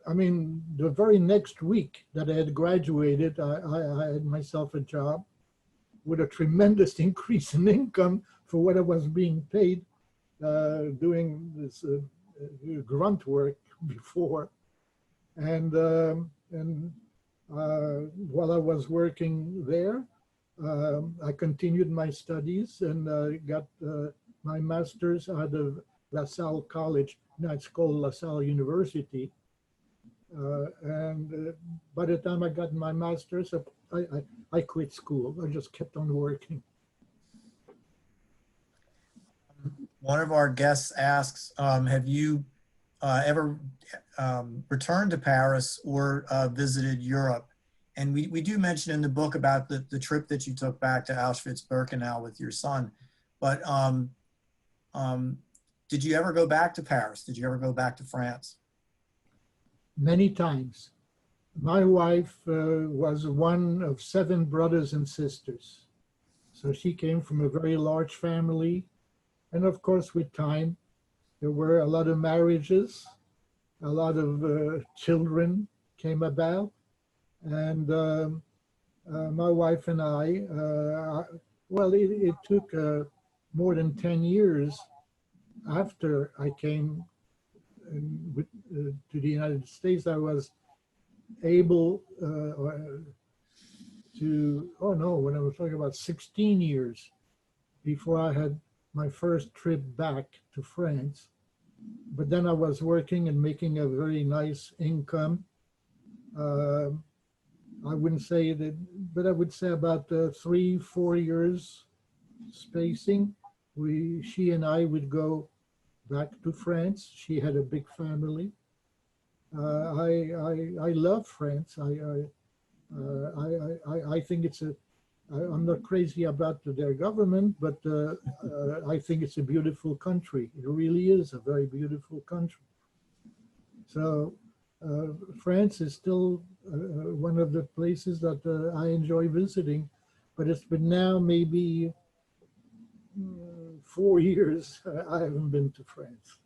Speaker 3: I mean, the very next week that I had graduated, I had myself a job with a tremendous increase in income for what I was being paid doing this grunt work before. And while I was working there, I continued my studies and got my master's out of LaSalle College. Now it's called LaSalle University. And by the time I got my master's, I quit school. I just kept on working.
Speaker 2: One of our guests asks, have you ever returned to Paris or visited Europe? And we do mention in the book about the trip that you took back to Auschwitz-Birkenau with your son. But did you ever go back to Paris? Did you ever go back to France?
Speaker 3: Many times. My wife was one of 7 brothers and sisters. So she came from a very large family. And of course, with time, there were a lot of marriages, a lot of children came about. And my wife and I, Well, it took more than 10 years after I came to the United States. I was able to, oh no, when I was talking about 16 years before I had my first trip back to France. But then I was working and making a very nice income. I wouldn't say that, but I would say about 3-4 years spacing. She and I would go back to France. She had a big family. I love France. I think it's I'm not crazy about their government, but I think it's a beautiful country. It really is a very beautiful country. So France is still one of the places that I enjoy visiting, but it's been now maybe 4 years I haven't been to France.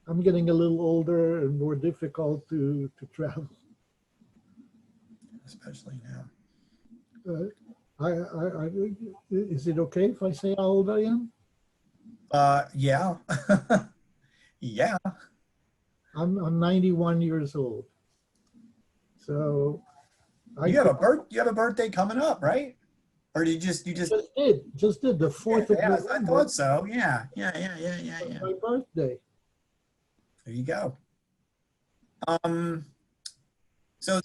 Speaker 3: I'm getting a little older and more difficult to travel.
Speaker 2: Especially now.
Speaker 3: Is it okay if I say how old I am?
Speaker 2: Yeah. Yeah.
Speaker 3: I'm 91 years old. So
Speaker 2: You have a birthday coming up, right? Or did you just
Speaker 3: did the 4th of
Speaker 2: yeah,
Speaker 3: November.
Speaker 2: I thought so. Yeah.
Speaker 3: My birthday.
Speaker 2: There you go. So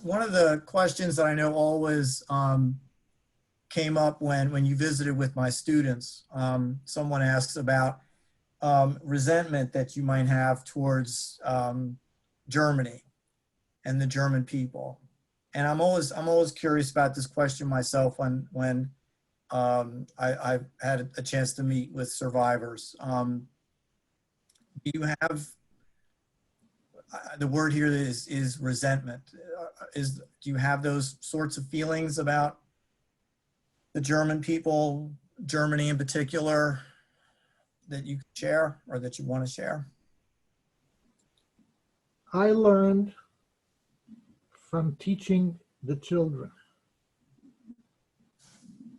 Speaker 2: one of the questions that I know always came up when you visited with my students, someone asks about resentment that you might have towards Germany and the German people. And I'm always curious about this question myself when I've had a chance to meet with survivors. Do you have the word here is resentment? Do you have those sorts of feelings about the German people, Germany in particular, that you can share or that you want to share?
Speaker 3: I learned from teaching the children.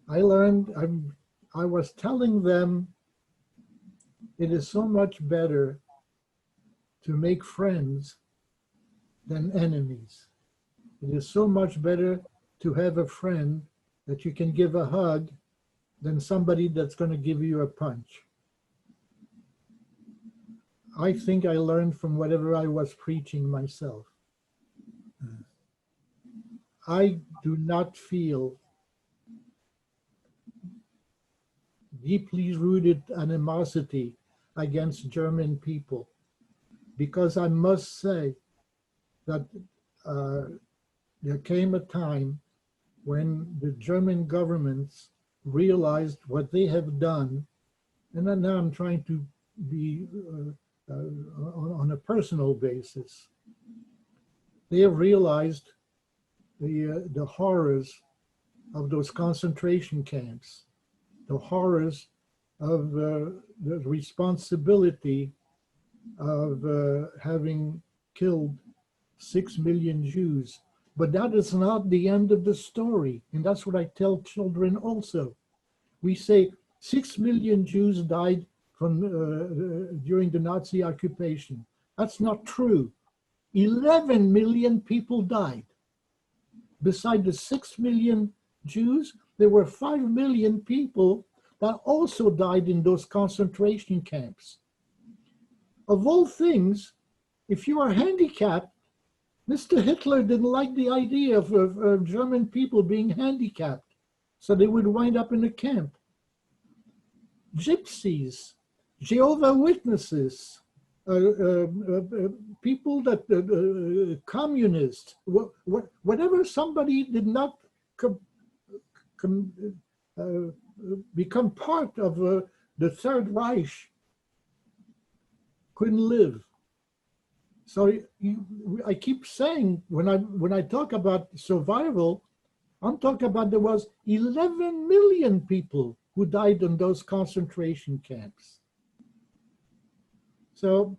Speaker 3: I was telling them it is so much better to make friends than enemies. It is so much better to have a friend that you can give a hug than somebody that's going to give you a punch. I think I learned from whatever I was preaching myself. I do not feel deeply rooted animosity against German people, because I must say that there came a time when the German governments realized what they have done, and then now I'm trying to be on a personal basis. They have realized the horrors of those concentration camps, the horrors of the responsibility of having killed 6 million Jews. But that is not the end of the story. And that's what I tell children also. We say 6 million Jews died from during the Nazi occupation. That's not true. 11 million people died. Beside the 6 million Jews, there were 5 million people that also died in those concentration camps. Of all things, if you are handicapped, Mr. Hitler didn't like the idea of German people being handicapped, so they would wind up in a camp. Gypsies, Jehovah's Witnesses, people that, communists, whatever somebody did not become part of the Third Reich couldn't live. So I keep saying when I talk about survival, I'm talking about there was 11 million people who died in those concentration camps. So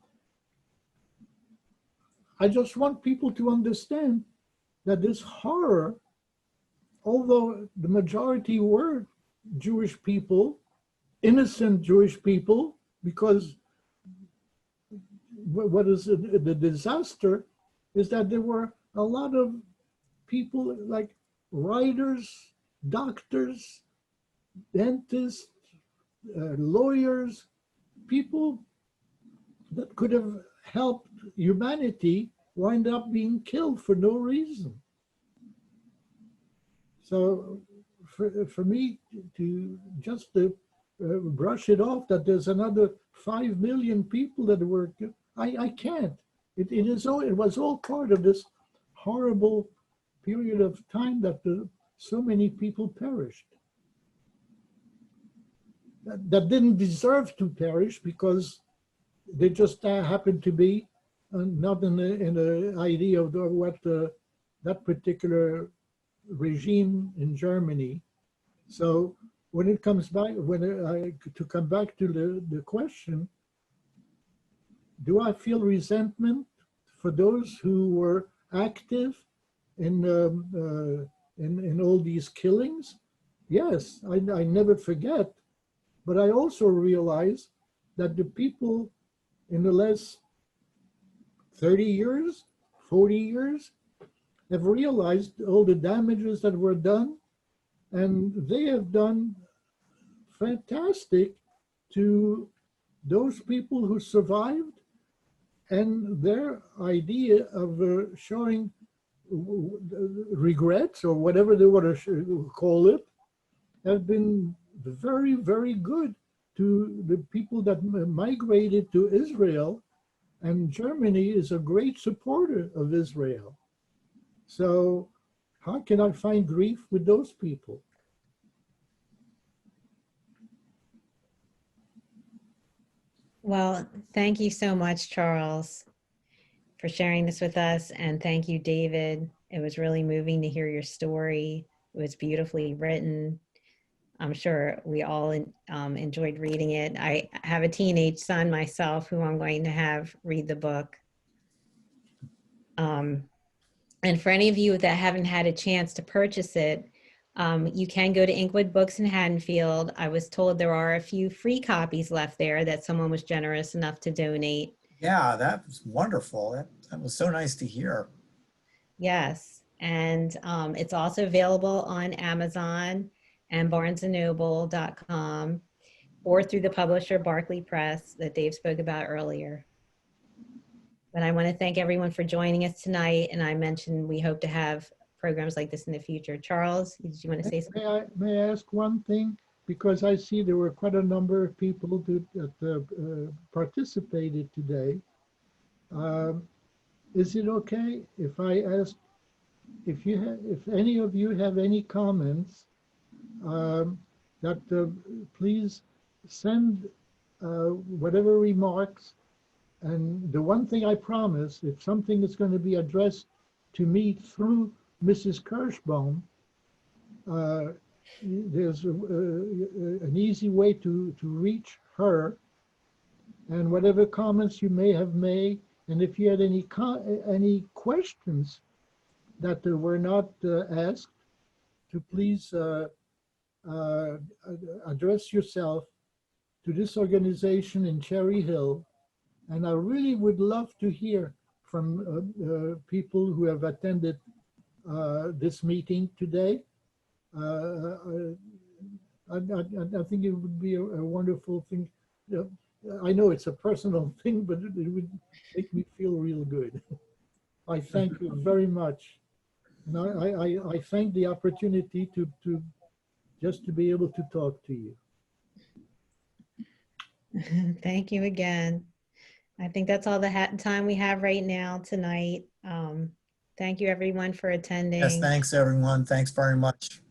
Speaker 3: I just want people to understand that this horror although the majority were Jewish people, innocent Jewish people, because what is the disaster is that there were a lot of people like writers, doctors, dentists, lawyers, people that could have helped humanity wind up being killed for no reason. So for me to just brush it off that there's another 5 million people that were, I can't. It was all part of this horrible period of time that so many people perished. That didn't deserve to perish because they just happened to be not in the idea of what that particular regime in Germany. So when it comes back, to come back to the question, do I feel resentment for those who were active in all these killings? Yes, I never forget. But I also realize that the people in the last 30 years, 40 years, have realized all the damages that were done, and they have done fantastic to those people who survived, and their idea of showing regrets or whatever they want to call it have been very, very good to the people that migrated to Israel, and Germany is a great supporter of Israel. So how can I find grief with those people?
Speaker 1: Well, thank you so much, Charles, for sharing this with us. And thank you, David. It was really moving to hear your story. It was beautifully written. I'm sure we all enjoyed reading it. I have a teenage son myself who I'm going to have read the book. And for any of you that haven't had a chance to purchase it, you can go to Inkwood Books in Haddonfield. I was told there are a few free copies left there that someone was generous enough to donate.
Speaker 2: Yeah, that was wonderful. That was so nice to hear.
Speaker 1: Yes, and it's also available on Amazon and barnesandnoble.com or through the publisher Barclay Press that Dave spoke about earlier. But I want to thank everyone for joining us tonight. And I mentioned we hope to have programs like this in the future. Charles, did you want to say something?
Speaker 3: May I ask one thing? Because I see there were quite a number of people that participated today. Is it okay if I ask if any of you have any comments, that please send whatever remarks. And the one thing I promise, if something is going to be addressed to me through Mrs. Kirschbaum, there's an easy way to reach her, and whatever comments you may have made, and if you had any questions that were not asked, to please address yourself to this organization in Cherry Hill. And I really would love to hear from people who have attended this meeting today. I think it would be a wonderful thing. I know it's a personal thing, but it would make me feel real good. I thank you very much. And I thank the opportunity to just to be able to talk to you.
Speaker 1: Thank you again. I think that's all the time we have right now tonight. Thank you everyone for attending.
Speaker 2: Yes, thanks everyone. Thanks very much.